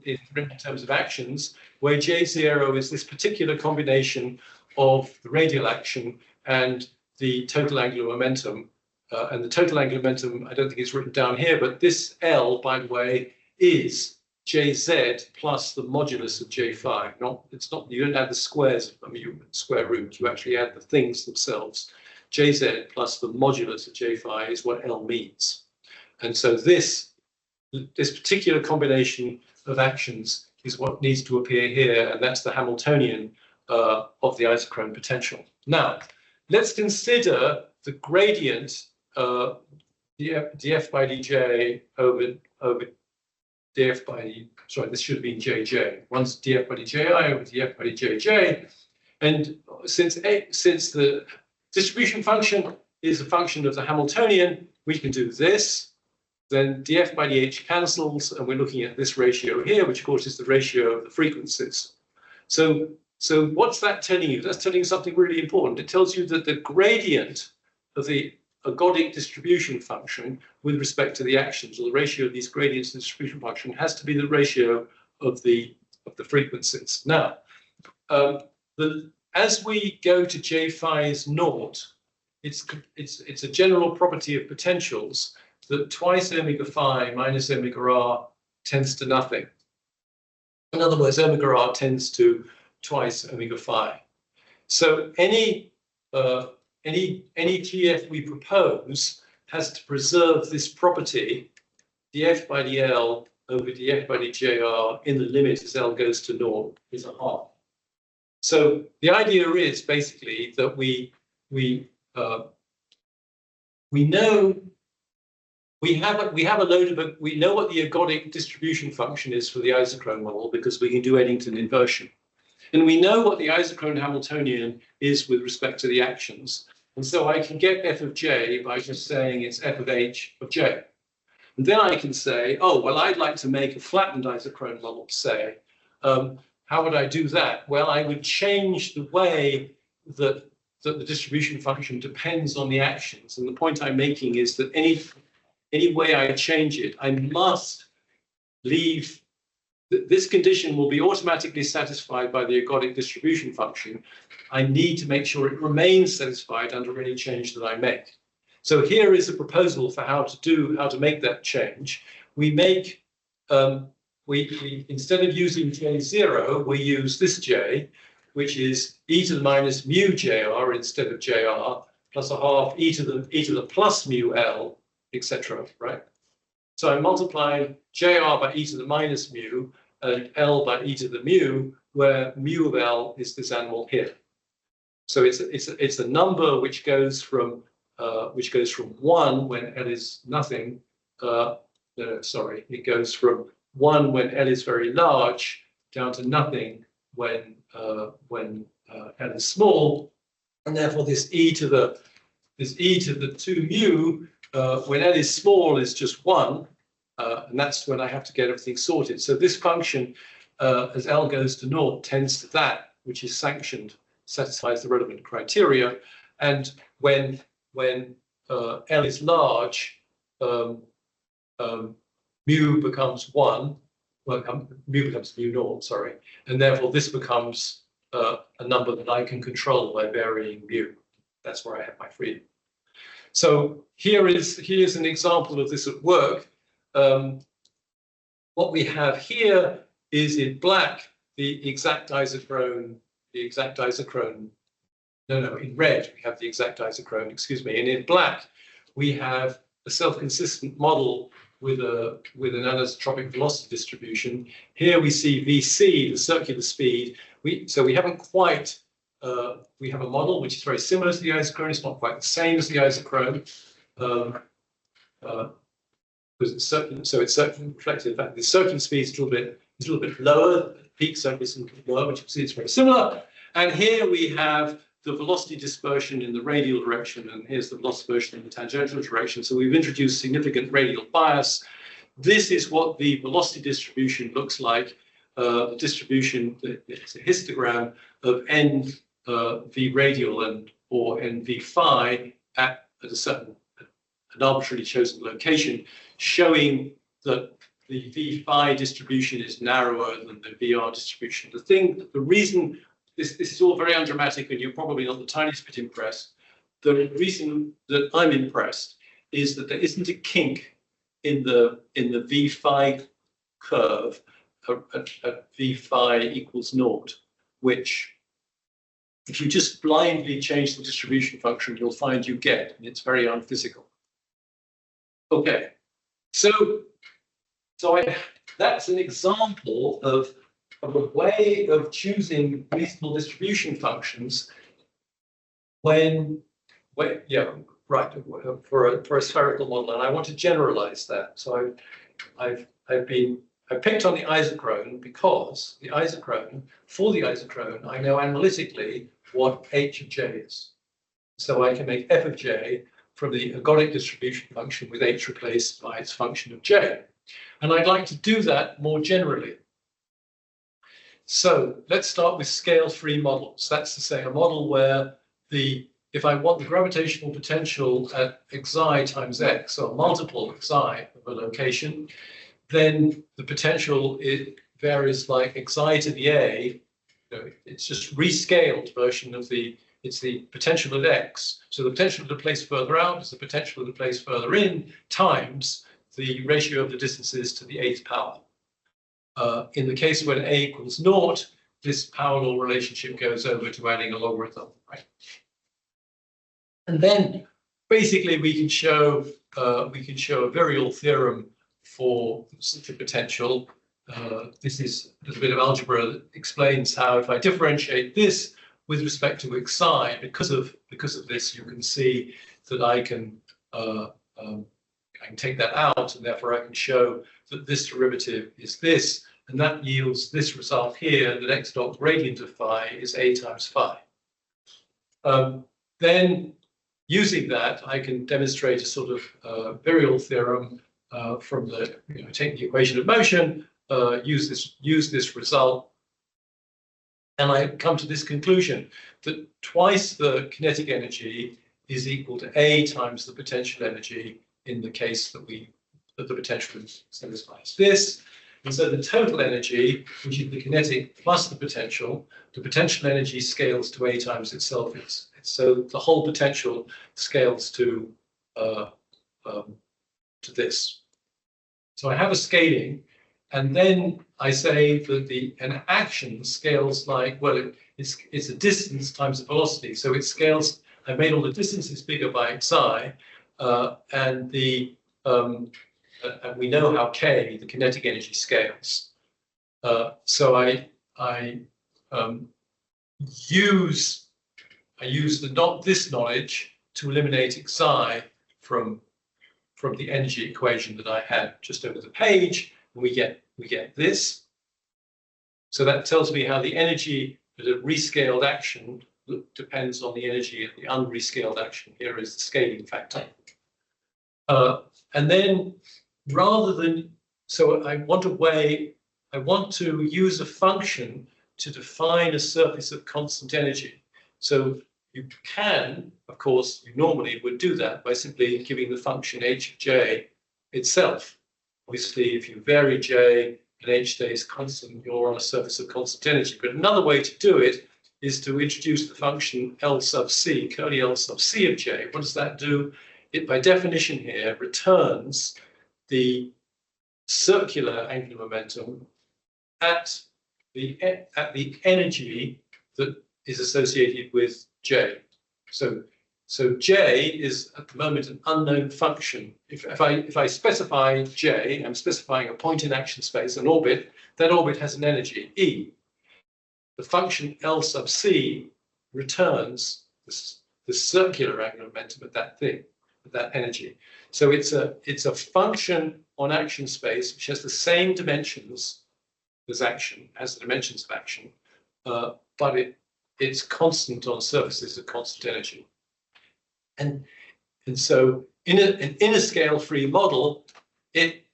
terms of actions, where J0 is this particular combination of the radial action and the total angular momentum. And the total angular momentum, I don't think it's written down here, but this L, by the way, is Jz plus the modulus of J phi. It's not, you don't add the squares, square root, you actually add the things themselves. Jz plus the modulus of J phi is what L means. And so this particular combination of actions is what needs to appear here, and that's the Hamiltonian of the isochrone potential. Now, let's consider the gradient df by dj over df by, sorry, this should have been jj. Once df by dji over df by djj. And since the distribution function is a function of the Hamiltonian, we can do this. Then df by dh cancels, and we're looking at this ratio here, which of course is the ratio of the frequencies. So what's that telling you? That's telling you something really important. It tells you that the gradient of the ergodic distribution function with respect to the actions, or the ratio of these gradients to the distribution function, has to be the ratio of the frequencies. Now, as we go to J phi is naught, it's a general property of potentials that twice omega phi minus omega r tends to nothing. In other words, omega r tends to twice omega phi. So any GF we propose has to preserve this property, df by dl over df by djr in the limit as L goes to naught is a half. So the idea is basically that we know we know what the ergodic distribution function is for the isochrone model because we can do Eddington inversion. And we know what the isochrone Hamiltonian is with respect to the actions. And so I can get f of j by just saying it's f of h of j. And then I can say, oh, well, I'd like to make a flattened isochrone model, say. How would I do that? Well, I would change the way that the distribution function depends on the actions. And the point I'm making is that any way I change it, I must leave. This condition will be automatically satisfied by the ergodic distribution function. I need to make sure it remains satisfied under any change that I make. So here is a proposal for how to make that change. We make we instead of using J0, we use this J, which is e to the minus mu JR instead of JR, plus a half e to the plus mu L, etc. Right? So I'm multiplying JR by e to the minus mu and L by e to the mu, where mu of L is this animal here. So it's a number which goes from 1 when L is nothing. Sorry, it goes from 1 when L is very large down to nothing L is small, and therefore this e to the 2 mu when L is small is just 1, and that's when I have to get everything sorted. So this function, as L goes to 0, tends to that which is sanctioned, satisfies the relevant criteria, and when L is large, mu becomes 1. Well, mu becomes mu naught, sorry, and therefore this becomes a number that I can control by varying mu. That's where I have my freedom. So here's an example of this at work. What we have here is in black the exact isochrone. No, in red we have the exact isochrone. Excuse me. And in black we have a self-consistent model with an anisotropic velocity distribution. Here we see VC, the circular speed. So we haven't quite. We have a model which is very similar to the isochrone. It's not quite the same as the isochrone, because it's certain. So it's certain reflected. In fact, the circular speed is a little bit lower. The peak circular is a little bit lower, but you can see it's very similar. And here we have the velocity dispersion in the radial direction, and here's the velocity dispersion in the tangential direction. So we've introduced significant radial bias. This is what the velocity distribution looks like. The distribution, it's a histogram of n v radial or n v phi at a certain, an arbitrarily chosen location, showing that the v phi distribution is narrower than the VR distribution. The reason this is all very undramatic, and you're probably not the tiniest bit impressed. The reason that I'm impressed is that there isn't a kink in the v phi curve at v phi equals 0, which if you just blindly change the distribution function, you'll find you get, and it's very unphysical. Okay, so that's an example of a way of choosing reasonable distribution functions when yeah, right, for a spherical model, and I want to generalize that. So I picked on the isochrone because for the isochrone, I know analytically what h of j is. So I can make f of j from the ergodic distribution function with h replaced by its function of j. And I'd like to do that more generally. So let's start with scale-free models. That's to say a model where if I want the gravitational potential at xi times x, or a multiple xi of a location, then the potential, it varies like xi to the a. It's just rescaled version of it's the potential at x. So the potential at a place further out is the potential at a place further in times the ratio of the distances to the 8th power. In the case when a equals 0, this power law relationship goes over to adding a logarithm, right? And then basically we can show a virial theorem for such a potential. This is a little bit of algebra that explains how if I differentiate this with respect to xi, because of this, you can see that I can take that out, and therefore I can show that this derivative is this, and that yields this result here, that x dot gradient of phi is a times phi. Then using that, I can demonstrate a sort of virial theorem from the, take the equation of motion, use this result, and I come to this conclusion that twice the kinetic energy is equal to a times the potential energy in the case that the potential satisfies this. And so the total energy, which is the kinetic plus the potential energy scales to a times itself. So the whole potential scales to this. So I have a scaling, and then I say that an action scales like, well, it's a distance times the velocity. So it scales. I made all the distances bigger by xi, and we know how k, the kinetic energy, scales. So I use this knowledge to eliminate xi from the energy equation that I had just over the page, and we get this. So that tells me how the energy at a rescaled action depends on the energy at the unrescaled action. Here is the scaling factor. And then rather than, so I want to use a function to define a surface of constant energy. So you can, of course, you normally would do that by simply giving the function h of j itself. Obviously, if you vary j and h stays constant, you're on a surface of constant energy. But another way to do it is to introduce the function L sub c, curly L sub c of j. What does that do? It, by definition here, returns the circular angular momentum at the energy that is associated with j. So j is at the moment an unknown function. If I specify j, I'm specifying a point in action space, an orbit. That orbit has an energy E. The function L sub c returns the circular angular momentum at that thing, at that energy. So it's a function on action space which has the same dimensions as action, has the dimensions of action, but it's constant on surfaces of constant energy. And so in a scale-free model, it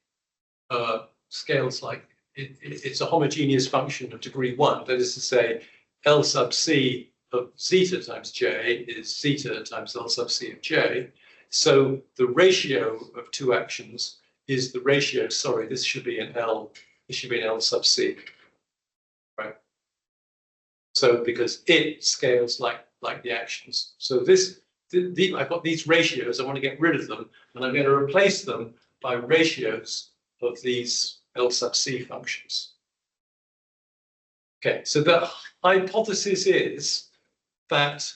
scales like it's a homogeneous function of degree 1. That is to say, L sub c of zeta times j is zeta times L sub c of j. So the ratio of two actions is the ratio. Sorry, this should be an L. This should be an L sub c, right? So because it scales like the actions. So I've got these ratios. I want to get rid of them, and I'm going to replace them by ratios of these L sub c functions. Okay, so the hypothesis is that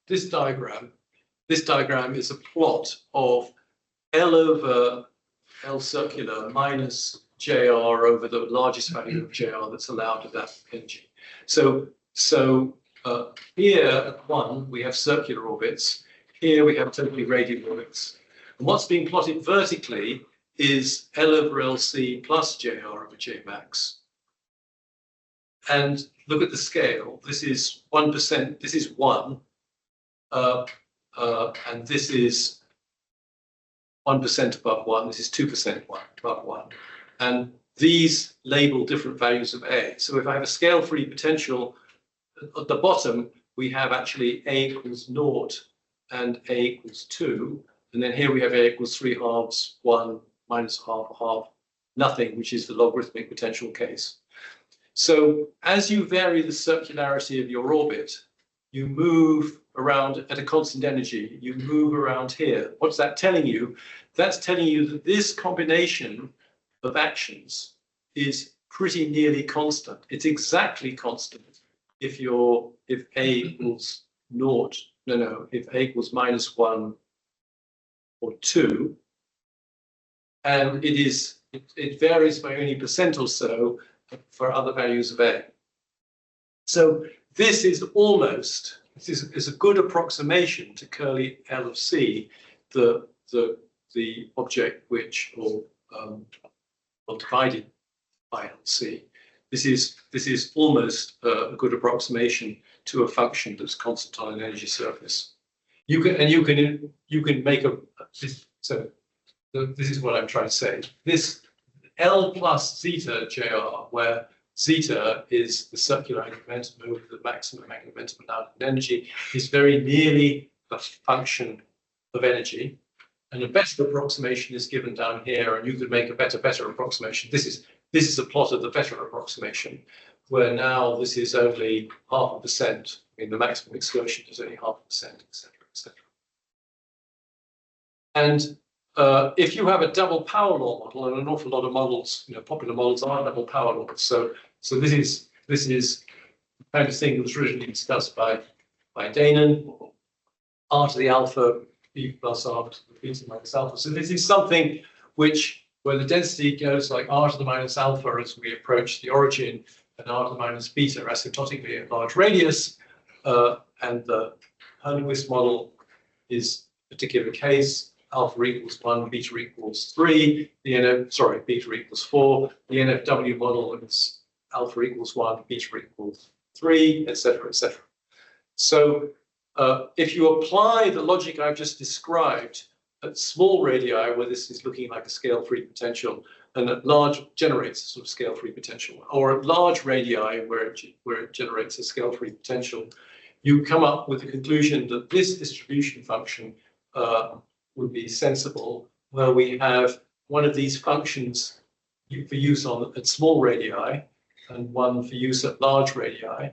this diagram is a plot of L over L circular minus JR over the largest value of JR that's allowed at that energy. So here at 1, we have circular orbits. Here we have totally radial orbits. And what's being plotted vertically is L over LC plus JR over J max. And look at the scale. This is 1%, this is 1. And this is 1% above 1, this is 2% above 1. And these label different values of A. So if I have a scale-free potential, at the bottom, we have actually A equals 0 and A equals 2. And then here we have A equals 3 halves, 1, minus half, a half, nothing, which is the logarithmic potential case. So as you vary the circularity of your orbit, you move around at a constant energy, you move around here. What's that telling you? That's telling you that this combination of actions is pretty nearly constant. It's exactly constant if A equals 0, if A equals -1 or 2, and it varies by only % or so for other values of A. So this is a good approximation to curly L of C, the object which, or divided by LC. This is almost a good approximation to a function that's constant on an energy surface. You can make so this is what I'm trying to say. This L plus zeta JR, where zeta is the circular angular momentum over the maximum angular momentum allowed in energy, is very nearly a function of energy. And a better approximation is given down here, and you could make a better approximation. This is a plot of the better approximation, where now this is only 0.5%. I mean, the maximum excursion is only 0.5%, etc., etc. And if you have a double power law model, and an awful lot of models, popular models are double power laws. So this is the kind of thing that was originally discussed by Danon, R to the alpha, B plus R to the beta minus alpha. So this is something where the density goes like R to the minus alpha as we approach the origin, and R to the minus beta asymptotically at large radius, and the Hernquist model is a particular case. Alpha equals 1, beta equals 3. Beta equals 4. The NFW model is alpha equals 1, beta equals 3, etc., etc. So if you apply the logic I've just described at small radii, where this is looking like a scale-free potential, and at large generates a sort of scale-free potential, or at large radii where it generates a scale-free potential, you come up with the conclusion that this distribution function would be sensible, where we have one of these functions for use at small radii and one for use at large radii,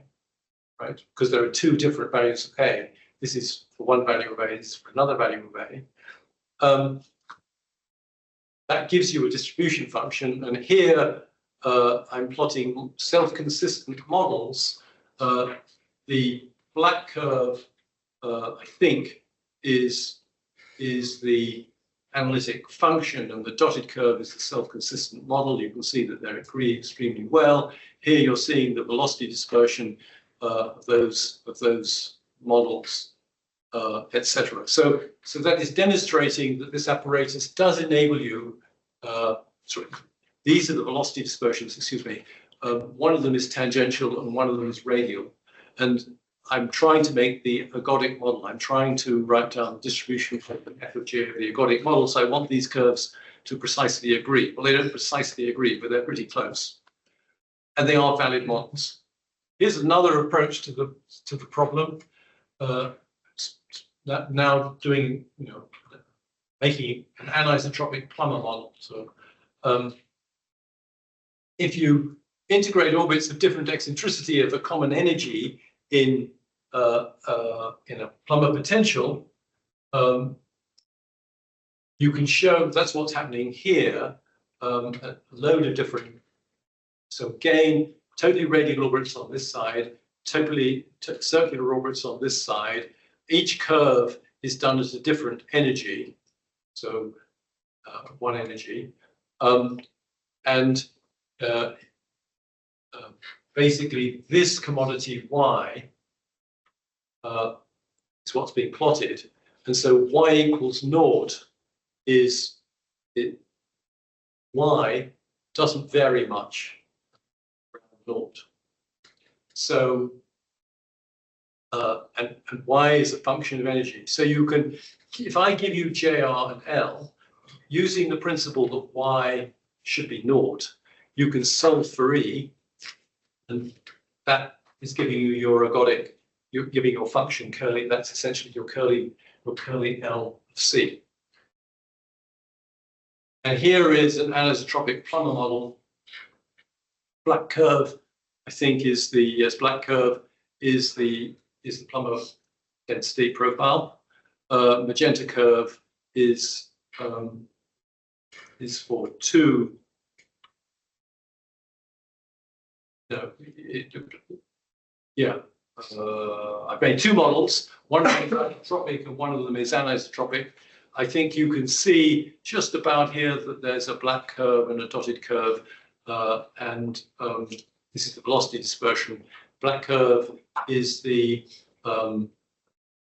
right? Because there are two different values of A. This is for one value of A, this is for another value of A. That gives you a distribution function, and here I'm plotting self-consistent models. The black curve, I think, is the analytic function, and the dotted curve is the self-consistent model. You can see that they agree extremely well. Here you're seeing the velocity dispersion of those models, etc. So that is demonstrating that this apparatus does enable you. These are the velocity dispersions. Excuse me. One of them is tangential and one of them is radial, and I'm trying to make the ergodic model. I'm trying to write down the distribution for the f of j of the ergodic model. So I want these curves to precisely agree. Well, they don't precisely agree, but they're pretty close, and they are valid models. Here's another approach to the problem. Now doing, making an anisotropic Plummer model. So if you integrate orbits of different eccentricity of a common energy in a Plummer potential, you can show that's what's happening here. A load of different, so again, totally radial orbits on this side, totally circular orbits on this side. Each curve is done at a different energy, so one energy, and basically this commodity y is what's being plotted, and so y equals naught is y doesn't vary much around naught. So and y is a function of energy. So you can, if I give you JR and L, using the principle that y should be naught, you can solve for E, and that is giving you your ergodic, you're giving your function curly, that's essentially your curly L of C. And here is an anisotropic Plummer model. Black curve, I think, is the, yes, black curve is the Plummer density profile. Magenta curve is for two. No, I've made two models. One of them is isotropic and one of them is anisotropic. I think you can see just about here that there's a black curve and a dotted curve, and this is the velocity dispersion. Black curve is the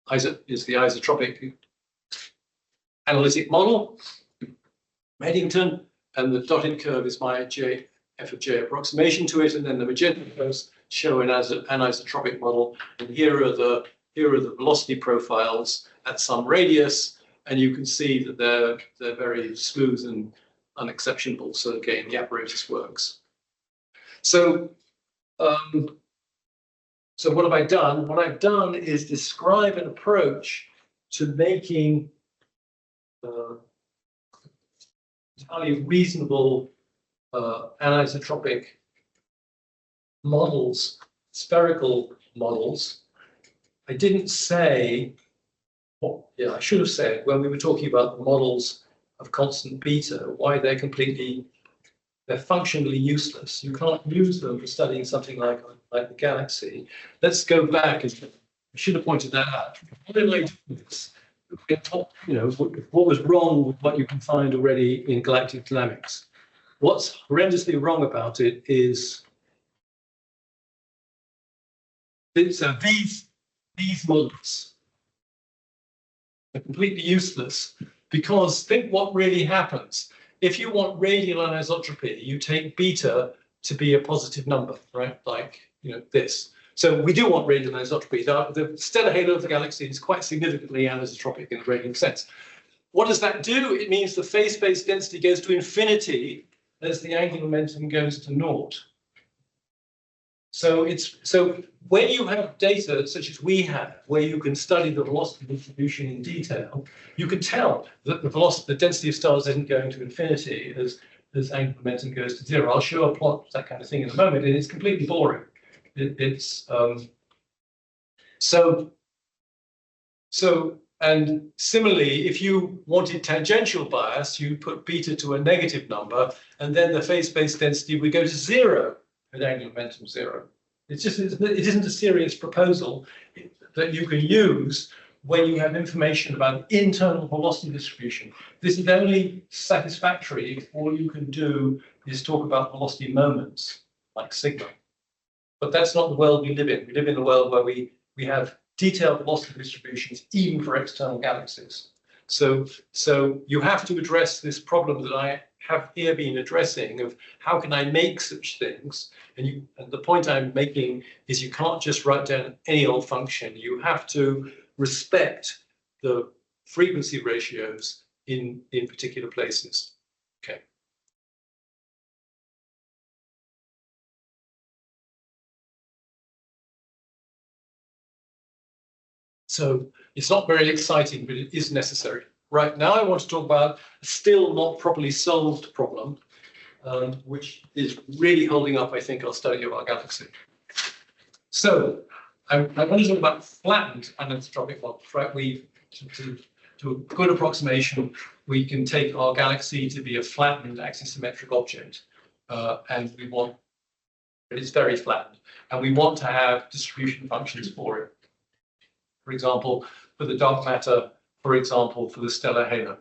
isotropic analytic model, Eddington, and the dotted curve is my f of j approximation to it, and then the magenta curves show an anisotropic model. And here are the velocity profiles at some radius, and you can see that they're very smooth and unexceptionable. So again, the apparatus works. So so what have I done? What I've done is describe an approach to making entirely reasonable anisotropic models, spherical models. I didn't say, well, yeah, I should have said when we were talking about the models of constant beta, why they're functionally useless. You can't use them for studying something like the galaxy. Let's go back, and I should have pointed that out. What did I do with this? What was wrong with what you can find already in galactic dynamics? What's horrendously wrong about it is so these models are completely useless, because think what really happens. If you want radial anisotropy, you take beta to be a positive number, right? Like, this. So we do want radial anisotropy. The stellar halo of the galaxy is quite significantly anisotropic in the radial sense. What does that do? It means the phase space density goes to infinity as the angular momentum goes to naught. So when you have data such as we have, where you can study the velocity distribution in detail, you can tell that the density of stars isn't going to infinity as angular momentum goes to zero. I'll show a plot, that kind of thing in a moment, and it's completely boring. And similarly, if you wanted tangential bias, you put beta to a negative number, and then the phase space density would go to zero with angular momentum zero. It isn't a serious proposal that you can use when you have information about internal velocity distribution. This is only satisfactory if all you can do is talk about velocity moments, like sigma. But that's not the world we live in. We live in a world where we have detailed velocity distributions even for external galaxies. So you have to address this problem that I have here been addressing of how can I make such things? And the point I'm making is you can't just write down any old function. You have to respect the frequency ratios in particular places. Okay. So it's not very exciting, but it is necessary. Right now, I want to talk about a still not properly solved problem, which is really holding up, I think, our study of our galaxy. So I want to talk about flattened anisotropic models, right? To a good approximation, we can take our galaxy to be a flattened axisymmetric object, and it's very flattened, and we want to have distribution functions for it. For example, for the dark matter, for example, for the stellar halo.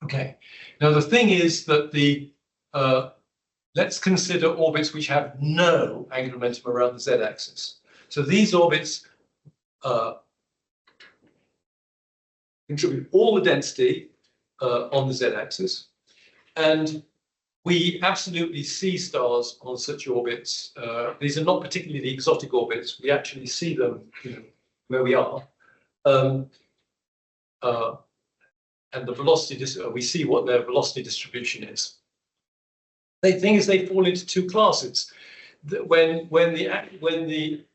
Okay, now the thing is that let's consider orbits which have no angular momentum around the z-axis. So these orbits contribute all the density on the z-axis, and we absolutely see stars on such orbits. These are not particularly exotic orbits. We actually see them, where we are. And the velocity, we see what their velocity distribution is. The thing is, they fall into two classes. When the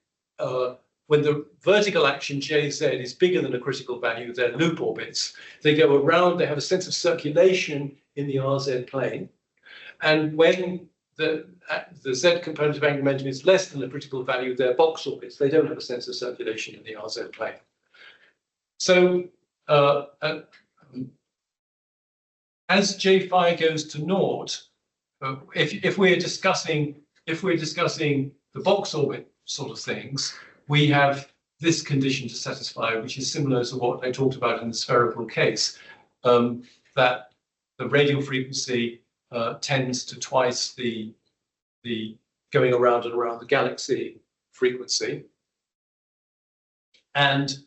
vertical action JZ is bigger than a critical value, they're loop orbits. They go around. They have a sense of circulation in the RZ plane, and when the Z component of angular momentum is less than the critical value, they're box orbits. They don't have a sense of circulation in the RZ plane. So as J phi goes to naught, if we're discussing the box orbit sort of things, we have this condition to satisfy, which is similar to what I talked about in the spherical case, that the radial frequency tends to twice the going around and around the galaxy frequency, and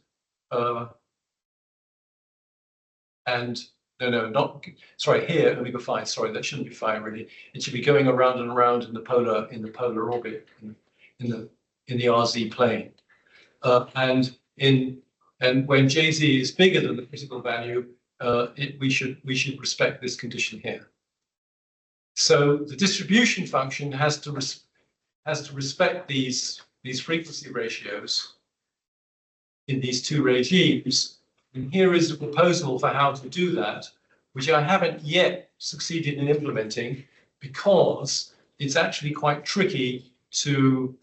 here omega phi. Sorry, that shouldn't be phi really. It should be going around and around in the polar orbit in the RZ plane, and when JZ is bigger than the critical value, we should respect this condition here. So the distribution function has to respect these frequency ratios in these two regimes. And here is a proposal for how to do that, which I haven't yet succeeded in implementing because it's actually quite tricky to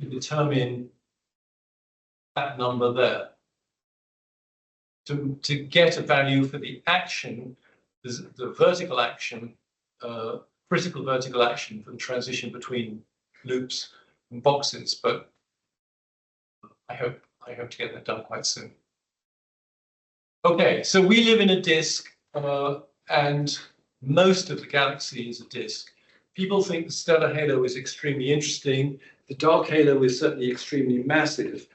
determine that number there. To get a value for the action, the vertical action, critical vertical action for the transition between loops and boxes, but I hope to get that done quite soon. Okay, so we live in a disk, and most of the galaxy is a disk. People think the stellar halo is extremely interesting. The dark halo is certainly extremely massive,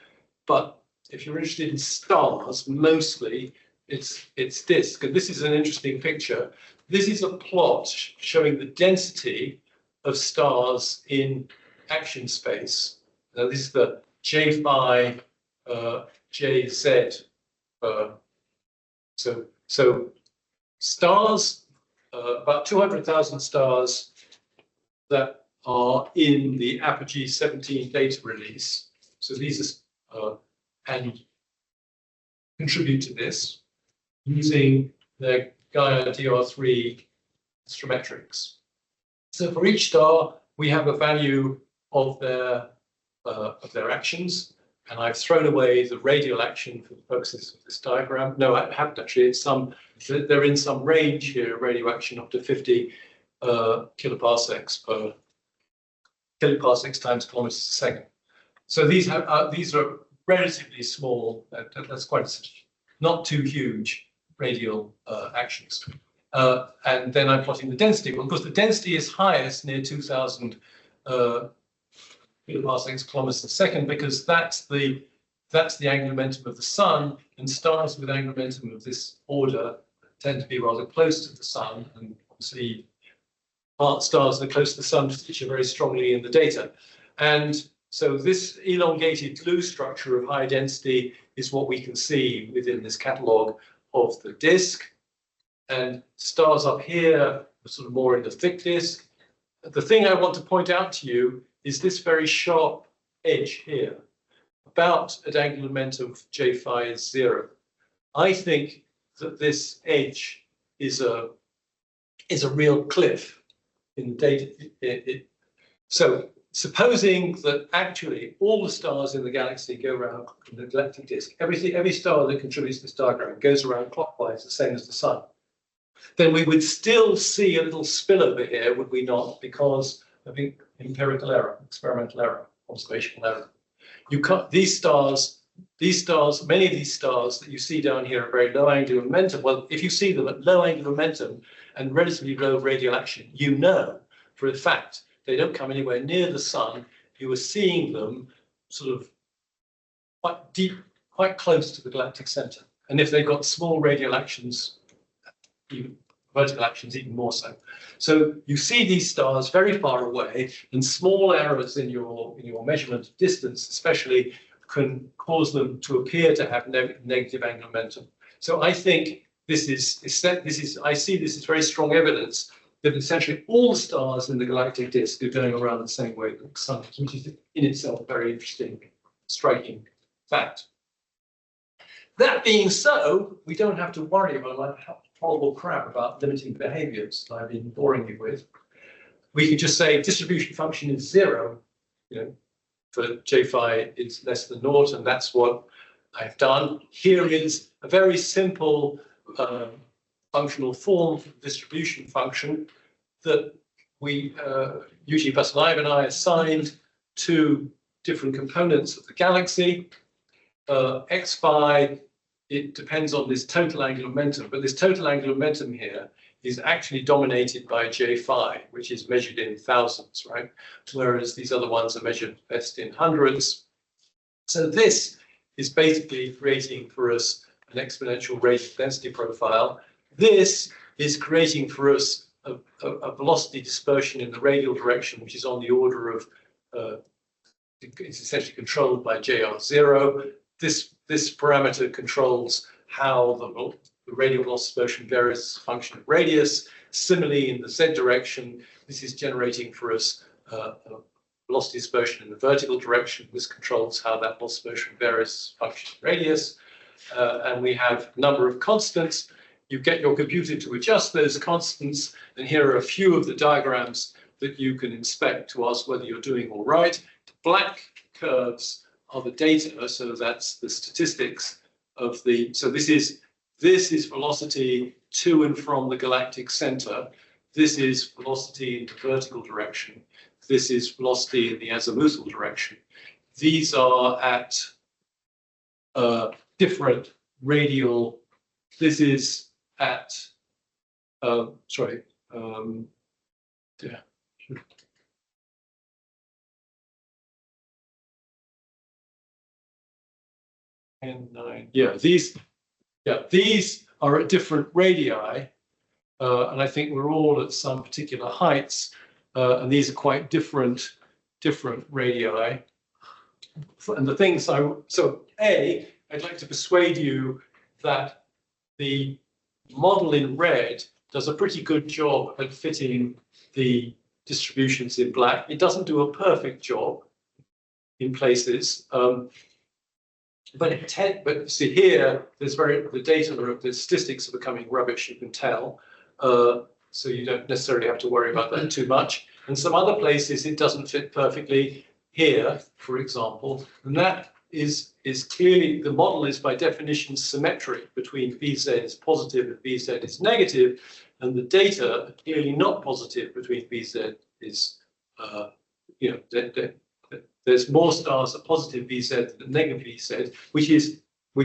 but if you're interested in stars, mostly it's disk. And this is an interesting picture. This is a plot showing the density of stars in action space. Now, this is the J phi JZ. So stars, about 200,000 stars that are in the Apogee 17 data release. So these are and contribute to this using the Gaia DR3 astrometrics. So for each star, we have a value of their actions, and I've thrown away the radial action for the purposes of this diagram. No, I haven't actually. They're in some range here, radio action up to 50 kiloparsecs times kilometers a second. So these are relatively small. That's quite not too huge radial actions. And then I'm plotting the density. Well, of course, the density is highest near 2,000 kiloparsecs kilometers a second, because that's the angular momentum of the sun, and stars with angular momentum of this order tend to be rather close to the sun, and obviously stars that are close to the sun feature very strongly in the data. And so this elongated glue structure of high density is what we can see within this catalogue of the disk. And stars up here are sort of more in the thick disk. The thing I want to point out to you is this very sharp edge here, about at angular momentum of J phi is 0. I think that this edge is a real cliff in the data. So supposing that actually all the stars in the galaxy go around the galactic disk, every star that contributes to this diagram goes around clockwise, the same as the sun, then we would still see a little spillover here, would we not? Because of empirical error, experimental error, observational error. You can't, many of these stars that you see down here are very low angular momentum. Well, if you see them at low angular momentum and relatively low radial action, you know for a fact they don't come anywhere near the sun. You are seeing them sort of quite deep, quite close to the galactic center. And if they've got small radial actions, even vertical actions even more so. So you see these stars very far away, and small errors in your measurement of distance especially can cause them to appear to have negative angular momentum. So I think I see this as very strong evidence that essentially all the stars in the galactic disk are going around the same way that the sun is, which is in itself a very interesting, striking fact. That being so, we don't have to worry about horrible crap about limiting behaviors that I've been boring you with. We can just say distribution function is 0, for J phi is less than 0, and that's what I've done. Here is a very simple functional form for the distribution function that we, Eugene Vasilive and I, assigned to different components of the galaxy. X phi, it depends on this total angular momentum, but this total angular momentum here is actually dominated by J phi, which is measured in thousands, right? Whereas these other ones are measured best in hundreds. So this is basically creating for us an exponential radial density profile. This is creating for us a velocity dispersion in the radial direction, which is on the order of, it's essentially controlled by JR0. This parameter controls how the radial velocity dispersion varies as a function of radius. Similarly, in the z direction, this is generating for us a velocity dispersion in the vertical direction. This controls how that velocity dispersion varies as a function of radius. And we have a number of constants. You get your computer to adjust those constants, and here are a few of the diagrams that you can inspect to ask whether you're doing all right. The black curves are the data, so that's the statistics of the, so this is velocity to and from the galactic center. This is velocity in the vertical direction. This is velocity in the azimuthal direction. These are at different radial, this is at, yeah. 10, 9. Yeah, these are at different radii, and I think we're all at some particular heights, and these are quite different radii. And the things I'd like to persuade you that the model in red does a pretty good job at fitting the distributions in black. It doesn't do a perfect job in places, but see here, the data, the statistics are becoming rubbish, you can tell. So you don't necessarily have to worry about that too much. And some other places it doesn't fit perfectly. Here, for example, and that is clearly, the model is by definition symmetric between VZ is positive and VZ is negative, and the data are clearly not positive between VZ is, there's more stars at positive VZ than negative VZ, which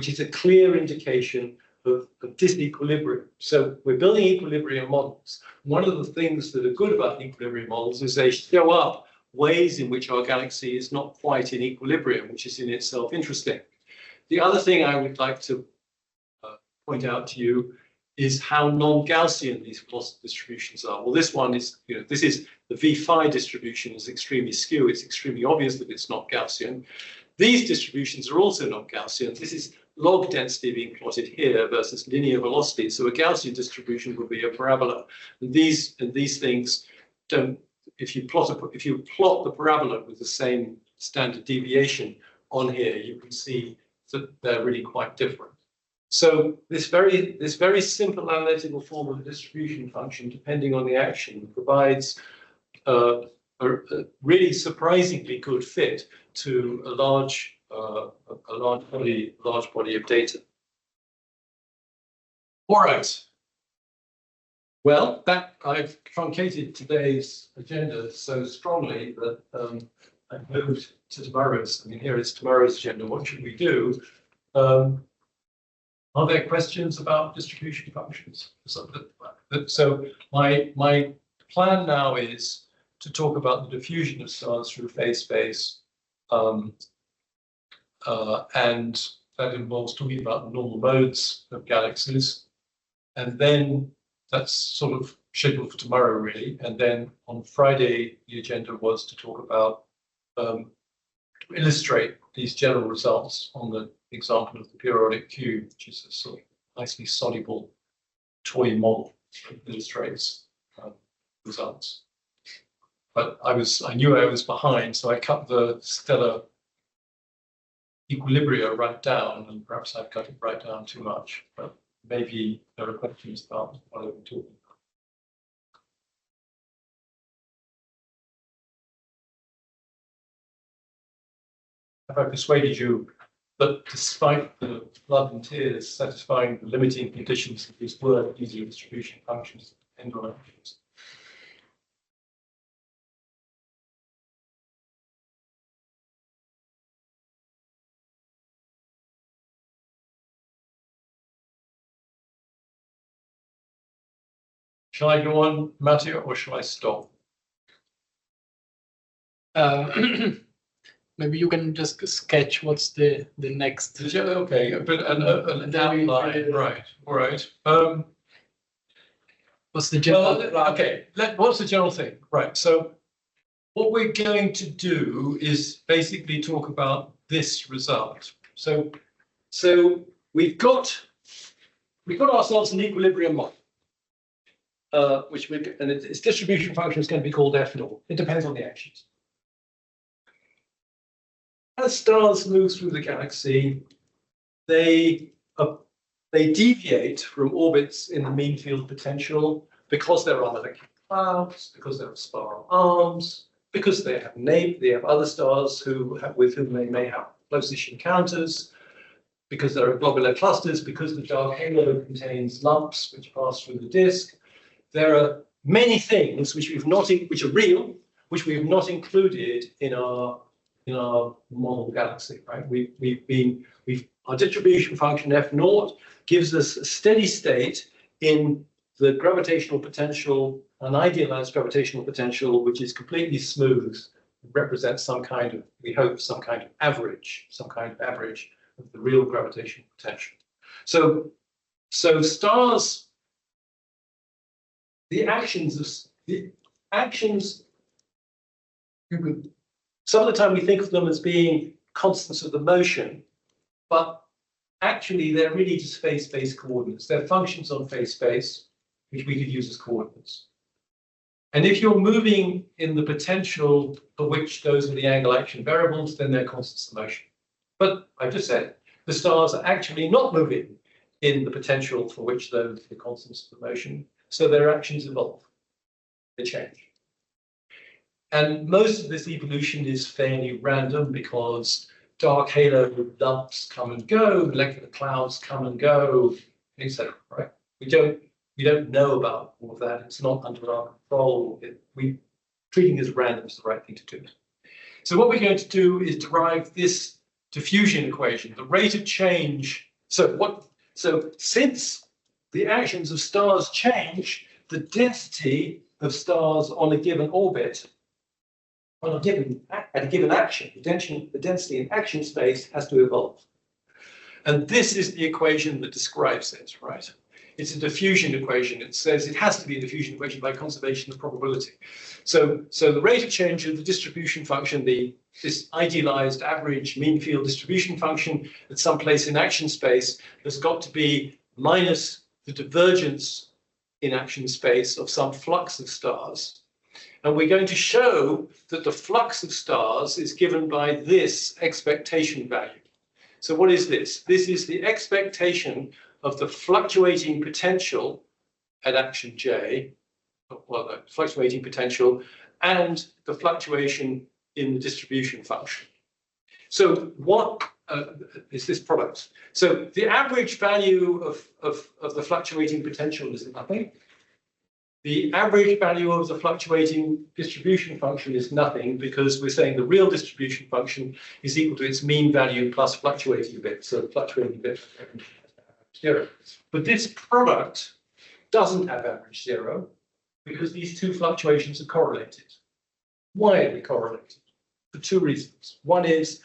is a clear indication of disequilibrium. So we're building equilibrium models. One of the things that are good about equilibrium models is they show up ways in which our galaxy is not quite in equilibrium, which is in itself interesting. The other thing I would like to point out to you is how non-Gaussian these velocity distributions are. Well, this one is, this is the V phi distribution is extremely skew. It's extremely obvious that it's not Gaussian. These distributions are also not Gaussian. This is log density being plotted here versus linear velocity. So a Gaussian distribution would be a parabola. And these things don't. If you plot the parabola with the same standard deviation on here, you can see that they're really quite different. So this very simple analytical form of a distribution function, depending on the action, provides a really surprisingly good fit to a large body of data. All right. Well, I've truncated today's agenda so strongly that I moved to tomorrow's. I mean, here is tomorrow's agenda. What should we do? Are there questions about distribution functions? So my plan now is to talk about the diffusion of stars through phase space, and that involves talking about the normal modes of galaxies, and then that's sort of scheduled for tomorrow, really. And then on Friday, the agenda was to talk about, to illustrate these general results on the example of the periodic cube, which is a sort of nicely soluble toy model that illustrates results. But I knew I was behind, so I cut the stellar equilibria right down, and perhaps I've cut it right down too much. But maybe there are questions about what I've been talking about. Have I persuaded you that despite the blood and tears satisfying the limiting conditions of this word using distribution functions and interactions? Shall I go on, Matthew, or shall I stop? Maybe you can just sketch what's the next. Okay, but an outline, right? All right. What's the general? Well, okay. What's the general thing? Right. So, what we're going to do is basically talk about this result. So we've got ourselves an equilibrium model. And its distribution function is going to be called F0. It depends on the actions. As stars move through the galaxy, they deviate from orbits in the mean field potential because there are molecular clouds, because there are spiral arms, because they have other stars with whom they may have close-ish encounters, because there are globular clusters, because the dark halo contains lumps which pass through the disk. There are many things which are real, which we have not included in our model galaxy, right? Our distribution function F0 gives us a steady state in the gravitational potential, an idealized gravitational potential, which is completely smooth, represents some kind of, we hope, some kind of average of the real gravitational potential. So stars, the actions, some of the time we think of them as being constants of the motion, but actually they're really just phase-space coordinates. They're functions on phase space, which we could use as coordinates. And if you're moving in the potential for which those are the angle action variables, then they're constants of motion. But I've just said the stars are actually not moving in the potential for which those are the constants of the motion, so their actions evolve, they change. And most of this evolution is fairly random because dark halo lumps come and go, molecular clouds come and go, etc. Right? We don't know about all of that. It's not under our control. Treating as random is the right thing to do. So what we're going to do is derive this diffusion equation, the rate of change. So since the actions of stars change, the density of stars on a given orbit, at a given action, the density in action space has to evolve. And this is the equation that describes it, right? It's a diffusion equation. It says it has to be a diffusion equation by conservation of probability. So the rate of change of the distribution function, this idealized average mean field distribution function at some place in action space, has got to be minus the divergence in action space of some flux of stars. And we're going to show that the flux of stars is given by this expectation value. So what is this? This is the expectation of the fluctuating potential at action J, well, the fluctuating potential, and the fluctuation in the distribution function. So what is this product? So the average value of the fluctuating potential is nothing. The average value of the fluctuating distribution function is nothing because we're saying the real distribution function is equal to its mean value plus fluctuating bit. So fluctuating bit has zero. But this product doesn't have average zero because these two fluctuations are correlated. Why are they correlated? For two reasons. One is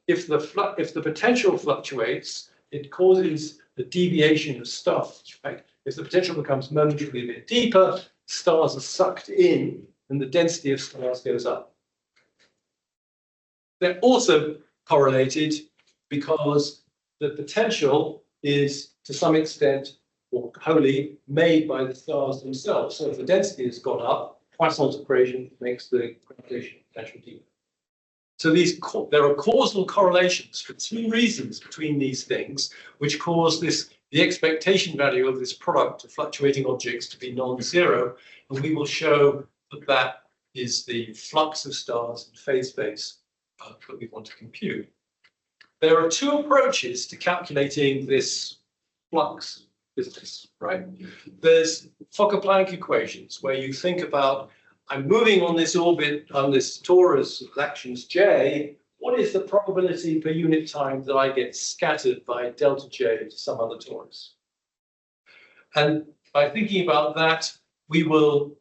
if the potential fluctuates, it causes the deviation of stars, right? If the potential becomes momentarily a bit deeper, stars are sucked in and the density of stars goes up. They're also correlated because the potential is to some extent or wholly made by the stars themselves. So if the density has gone up, Poisson's equation makes the gravitational potential deeper. So there are causal correlations for two reasons between these things, which cause the expectation value of this product of fluctuating objects to be non-zero, and we will show that is the flux of stars in phase space that we want to compute. There are two approaches to calculating this flux business, right? There's Fokker-Planck equations, where you think about, I'm moving on this orbit, on this torus of actions J, what is the probability per unit time that I get scattered by delta J to some other torus? And by thinking about that, we will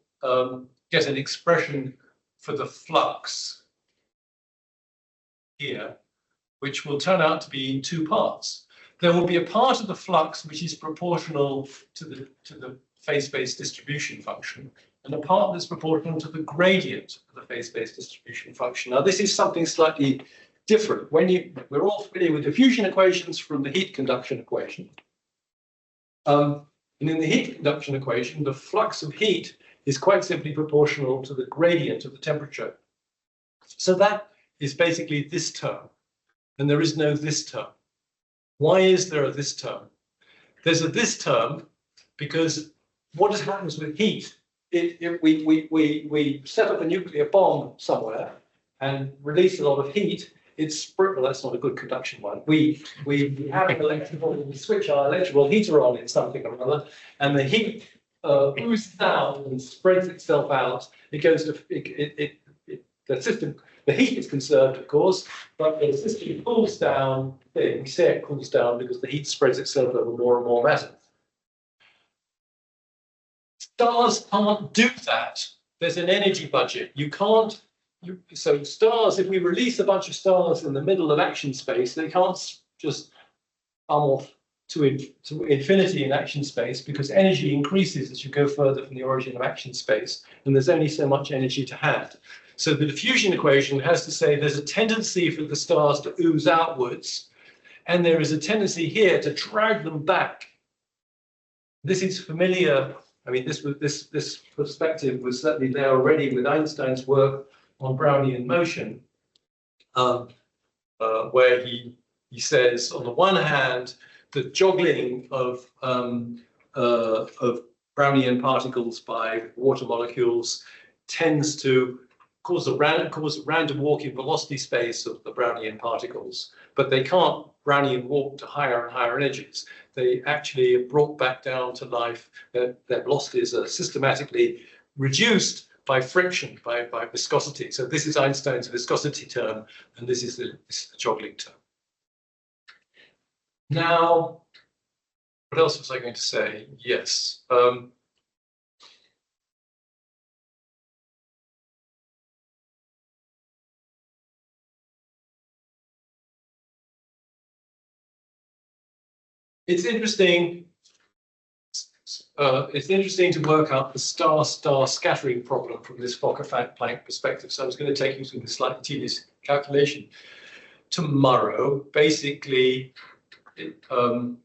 get an expression for the flux here, which will turn out to be in two parts. There will be a part of the flux which is proportional to the phase-space distribution function, and a part that's proportional to the gradient of the phase-space distribution function. Now, this is something slightly different. We're all familiar with diffusion equations from the heat conduction equation. And in the heat conduction equation, the flux of heat is quite simply proportional to the gradient of the temperature. So that is basically this term, and there is no this term. Why is there a this term? There's a this term because what happens with heat? We set up a nuclear bomb somewhere and release a lot of heat. Well, that's not a good conduction one. We have an electrical, we switch our electrical heater on in something or other, and the heat boosts down and spreads itself out. It goes to the system. The heat is conserved, of course, but the system cools down. We say it cools down because the heat spreads itself over more and more matter. Stars can't do that. There's an energy budget. You can't. So stars, if we release a bunch of stars in the middle of action space, they can't just come off to infinity in action space, because energy increases as you go further from the origin of action space, and there's only so much energy to hand. So the diffusion equation has to say there's a tendency for the stars to ooze outwards, and there is a tendency here to drag them back. This is familiar. I mean, this perspective was certainly there already with Einstein's work on Brownian motion, where he says, on the one hand, the joggling of Brownian particles by water molecules tends to cause a random walk in velocity space of the Brownian particles, but they can't Brownian walk to higher and higher energies. They actually are brought back down to life. Their velocities are systematically reduced by friction, by viscosity. So this is Einstein's viscosity term, and this is the joggling term. Now, what else was I going to say? Yes. It's interesting. It's interesting to work out the star-star scattering problem from this Fokker-Planck perspective. So I was going to take you through this slightly tedious calculation tomorrow. Basically, so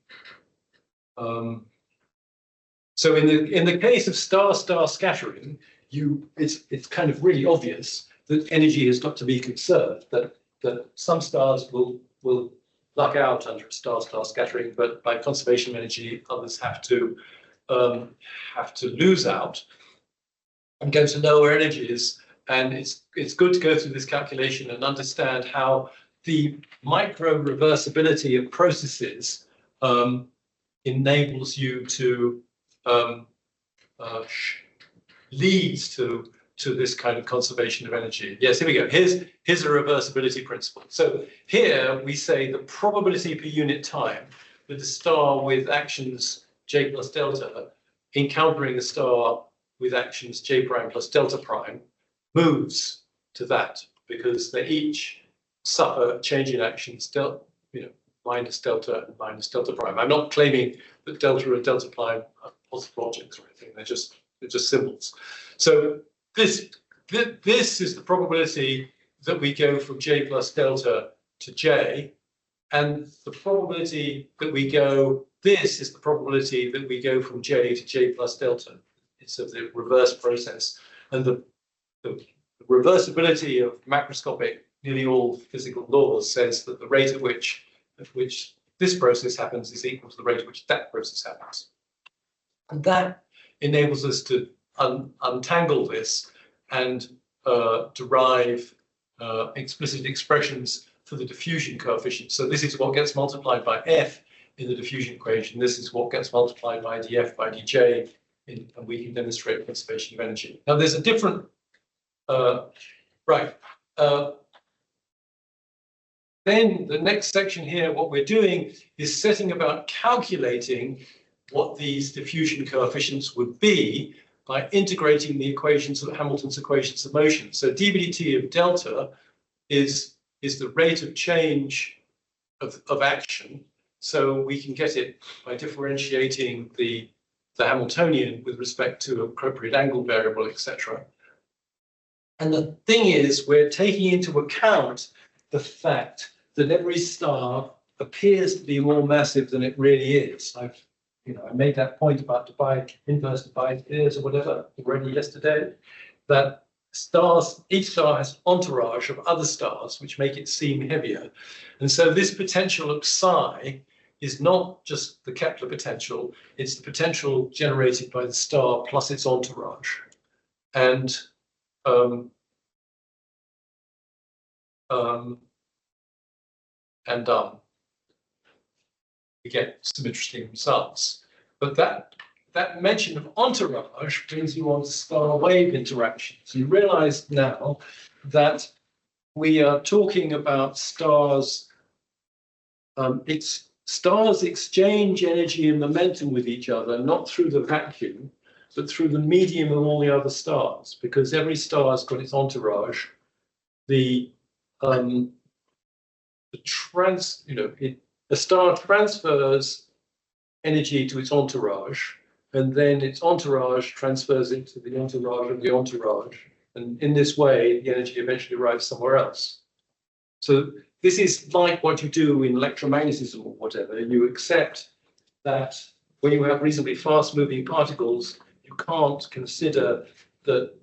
in the case of star-star scattering, it's kind of really obvious that energy has got to be conserved. That some stars will luck out under star-star scattering, but by conservation of energy, others have to lose out and go to lower energies. And it's good to go through this calculation and understand how the micro reversibility of processes enables you to leads to this kind of conservation of energy. Yes, here we go. Here's a reversibility principle. So here we say the probability per unit time that a star with actions J plus delta encountering a star with actions J prime plus delta prime moves to that, because they each suffer change in actions minus delta and minus delta prime. I'm not claiming that delta and delta prime are positive objects or anything. They're just symbols. So this is the probability that we go from J plus delta to J, and the probability that we go, this is the probability that we go from J to J plus delta. It's of the reverse process. And the reversibility of macroscopic, nearly all physical laws says that the rate at which this process happens is equal to the rate at which that process happens. And that enables us to untangle this and derive explicit expressions for the diffusion coefficient. So this is what gets multiplied by F in the diffusion equation. This is what gets multiplied by dF by dJ, and we can demonstrate conservation of energy. Now there's a different, then the next section here, what we're doing is setting about calculating what these diffusion coefficients would be by integrating the equations of Hamilton's equations of motion. So dBdt of delta is the rate of change of action. So we can get it by differentiating the Hamiltonian with respect to appropriate angle variable, etc. And the thing is, we're taking into account the fact that every star appears to be more massive than it really is. I made that point about inverse Debye spheres or whatever already yesterday, that each star has entourage of other stars which make it seem heavier. And so this potential of psi is not just the Kepler potential, it's the potential generated by the star plus its entourage. And we get some interesting results. But that mention of entourage brings you on to star wave interaction. So you realize now that we are talking about stars. Stars exchange energy and momentum with each other, not through the vacuum, but through the medium of all the other stars, because every star has got its entourage. a star transfers energy to its entourage, and then its entourage transfers it to the entourage of the entourage. And in this way, the energy eventually arrives somewhere else. So this is like what you do in electromagnetism or whatever. You accept that when you have reasonably fast-moving particles, you can't consider that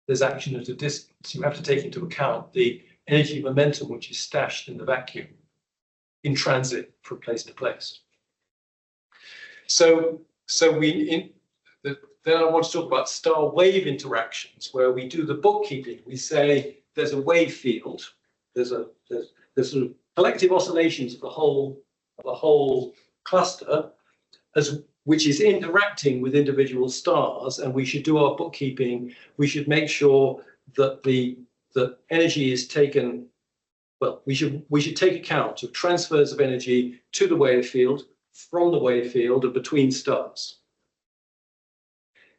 there's action at a distance. You have to take into account the energy momentum which is stashed in the vacuum in transit from place to place. So then I want to talk about star-wave interactions, where we do the bookkeeping. We say there's a wave field, there's sort of collective oscillations of the whole cluster, which is interacting with individual stars, and we should do our bookkeeping. We should make sure that the energy is taken. Well, we should take account of transfers of energy to the wave field, from the wave field, and between stars.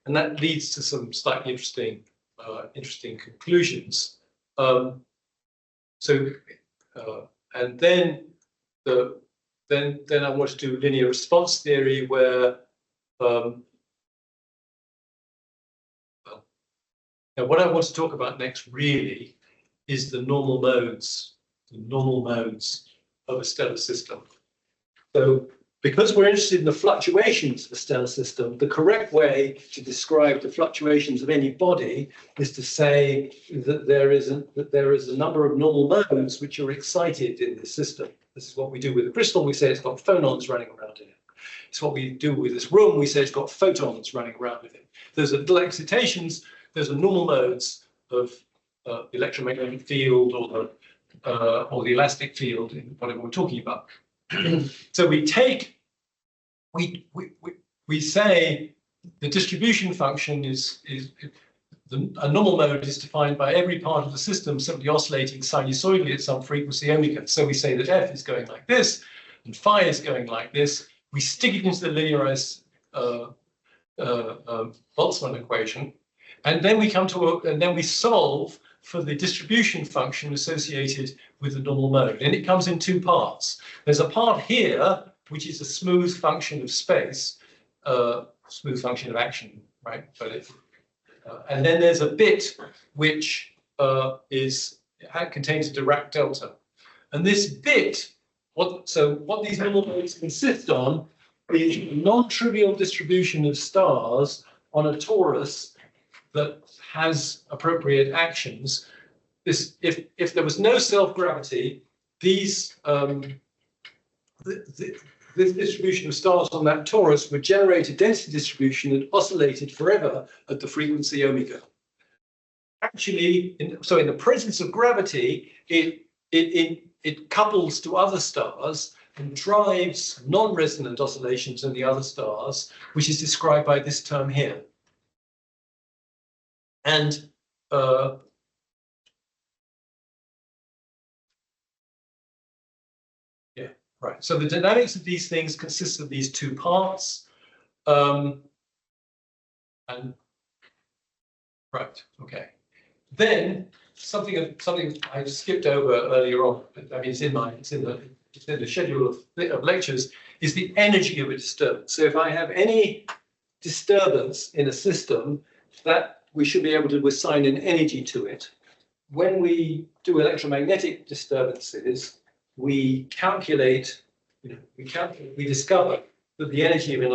And that leads to some slightly interesting conclusions. And then I want to do linear response theory, where now what I want to talk about next really is the normal modes of a stellar system. So because we're interested in the fluctuations of a stellar system, the correct way to describe the fluctuations of any body is to say that there is a number of normal modes which are excited in this system. This is what we do with a crystal. We say it's got phonons running around in it. It's what we do with this room. We say it's got photons running around in it. There's little excitations. There's a normal modes of the electromagnetic field or the elastic field, whatever we're talking about. So we say the distribution function is a normal mode is defined by every part of the system simply oscillating sinusoidally at some frequency omega. So we say that f is going like this and phi is going like this. We stick it into the linearized Boltzmann equation, and then we come to and then we solve for the distribution function associated with the normal mode. And it comes in two parts. There's a part here, which is a smooth function of space, smooth function of action, right? But and then there's a bit which contains a Dirac delta. And this bit, what these normal modes consist on is a non-trivial distribution of stars on a torus that has appropriate actions. This, if there was no self-gravity, this distribution of stars on that torus would generate a density distribution that oscillated forever at the frequency omega. Actually, in the presence of gravity, it couples to other stars and drives non-resonant oscillations in the other stars, which is described by this term here. And yeah, right. So the dynamics of these things consists of these two parts. And right, okay. Then something I skipped over earlier on. I mean, it's in the schedule of lectures, is the energy of a disturbance. So if I have any disturbance in a system, that we should be able to assign an energy to it. When we do electromagnetic disturbances, we calculate, we discover that the energy of an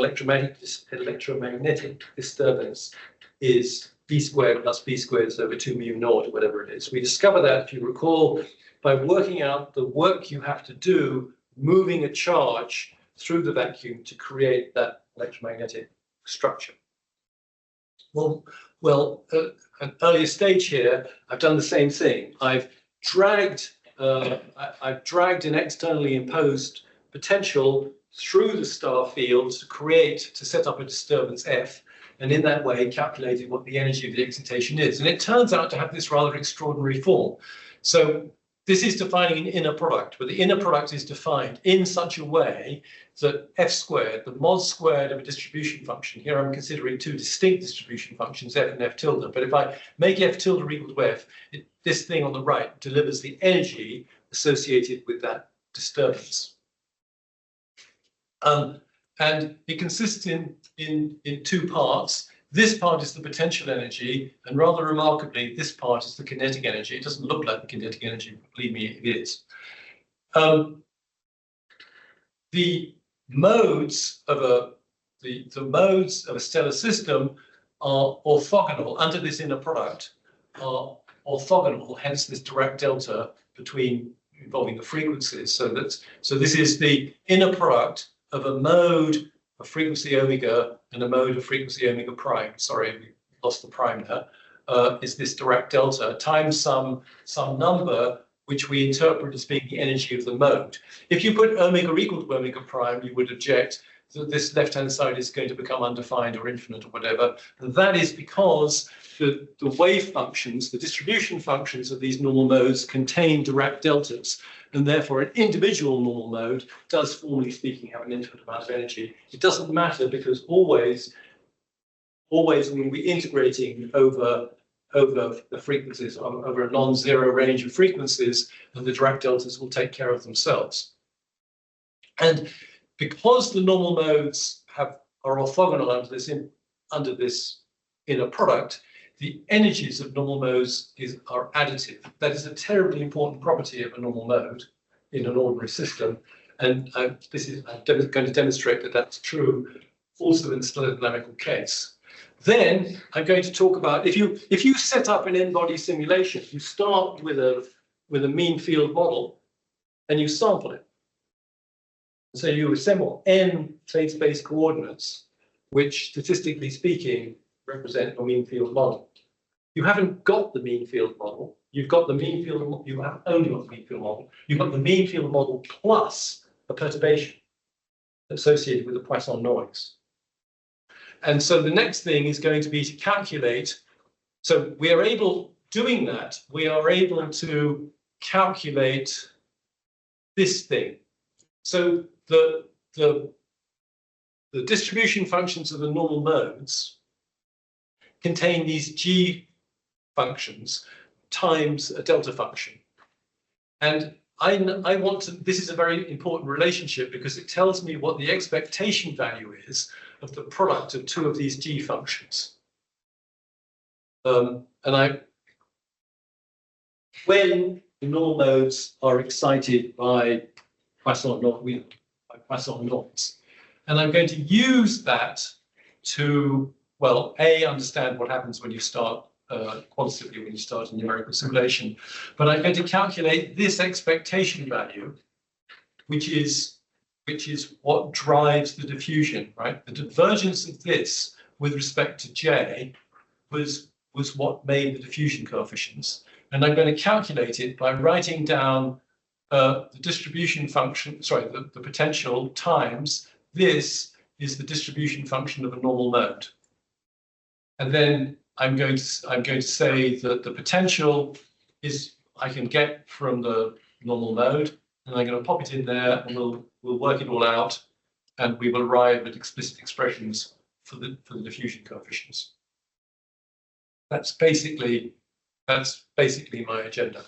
electromagnetic disturbance is b squared plus b squared over 2 mu naught, or whatever it is. We discover that, if you recall, by working out the work you have to do moving a charge through the vacuum to create that electromagnetic structure. Well, an earlier stage here, I've done the same thing. I've dragged an externally imposed potential through the star field to set up a disturbance F, and in that way calculated what the energy of the excitation is. And it turns out to have this rather extraordinary form. So this is defining an inner product, but the inner product is defined in such a way that f squared, the mod squared of a distribution function, here I'm considering two distinct distribution functions, f and f tilde, but if I make f tilde equal to f, this thing on the right delivers the energy associated with that disturbance. And it consists in two parts. This part is the potential energy, and rather remarkably, this part is the kinetic energy. It doesn't look like the kinetic energy, but believe me, it is. The modes of a stellar system are orthogonal under this inner product, are orthogonal, hence this direct delta involving the frequencies. So this is the inner product of a mode of frequency omega and a mode of frequency omega prime. Sorry, we lost the prime there. Is this direct delta times some number which we interpret as being the energy of the mode. If you put omega equal to omega prime, you would object that this left-hand side is going to become undefined or infinite or whatever. And that is because the wave functions, the distribution functions of these normal modes contain direct deltas. And therefore, an individual normal mode does, formally speaking, have an infinite amount of energy. It doesn't matter because always when we're integrating over the frequencies, over a non-zero range of frequencies, and the direct deltas will take care of themselves. And because the normal modes are orthogonal under this inner product, the energies of normal modes are additive. That is a terribly important property of a normal mode in an ordinary system. And I'm going to demonstrate that that's true also in the stellar dynamical case. Then I'm going to talk about if you set up an n-body simulation, you start with a mean field model and you sample it. So you assemble n phase-space coordinates, which statistically speaking represent your mean field model. You haven't got the mean field model. You've got the mean field. You have only got the mean field model. You've got the mean field model plus a perturbation associated with the Poisson noise. And so the next thing is going to be to calculate. So we are able, doing that, we are able to calculate this thing. So the distribution functions of the normal modes contain these g functions times a delta function. And I want to, this is a very important relationship because it tells me what the expectation value is of the product of two of these g functions. When the normal modes are excited by Poisson noise, and I'm going to use that to, well, understand what happens when you start quantitatively when you start a numerical simulation, but I'm going to calculate this expectation value, which is what drives the diffusion, right? The divergence of this with respect to J was what made the diffusion coefficients. And I'm going to calculate it by writing down the distribution function, sorry, the potential times this is the distribution function of a normal mode. And then I'm going to say that the potential is I can get from the normal mode, and I'm going to pop it in there, and we'll work it all out, and we will arrive at explicit expressions for the diffusion coefficients. That's basically my agenda.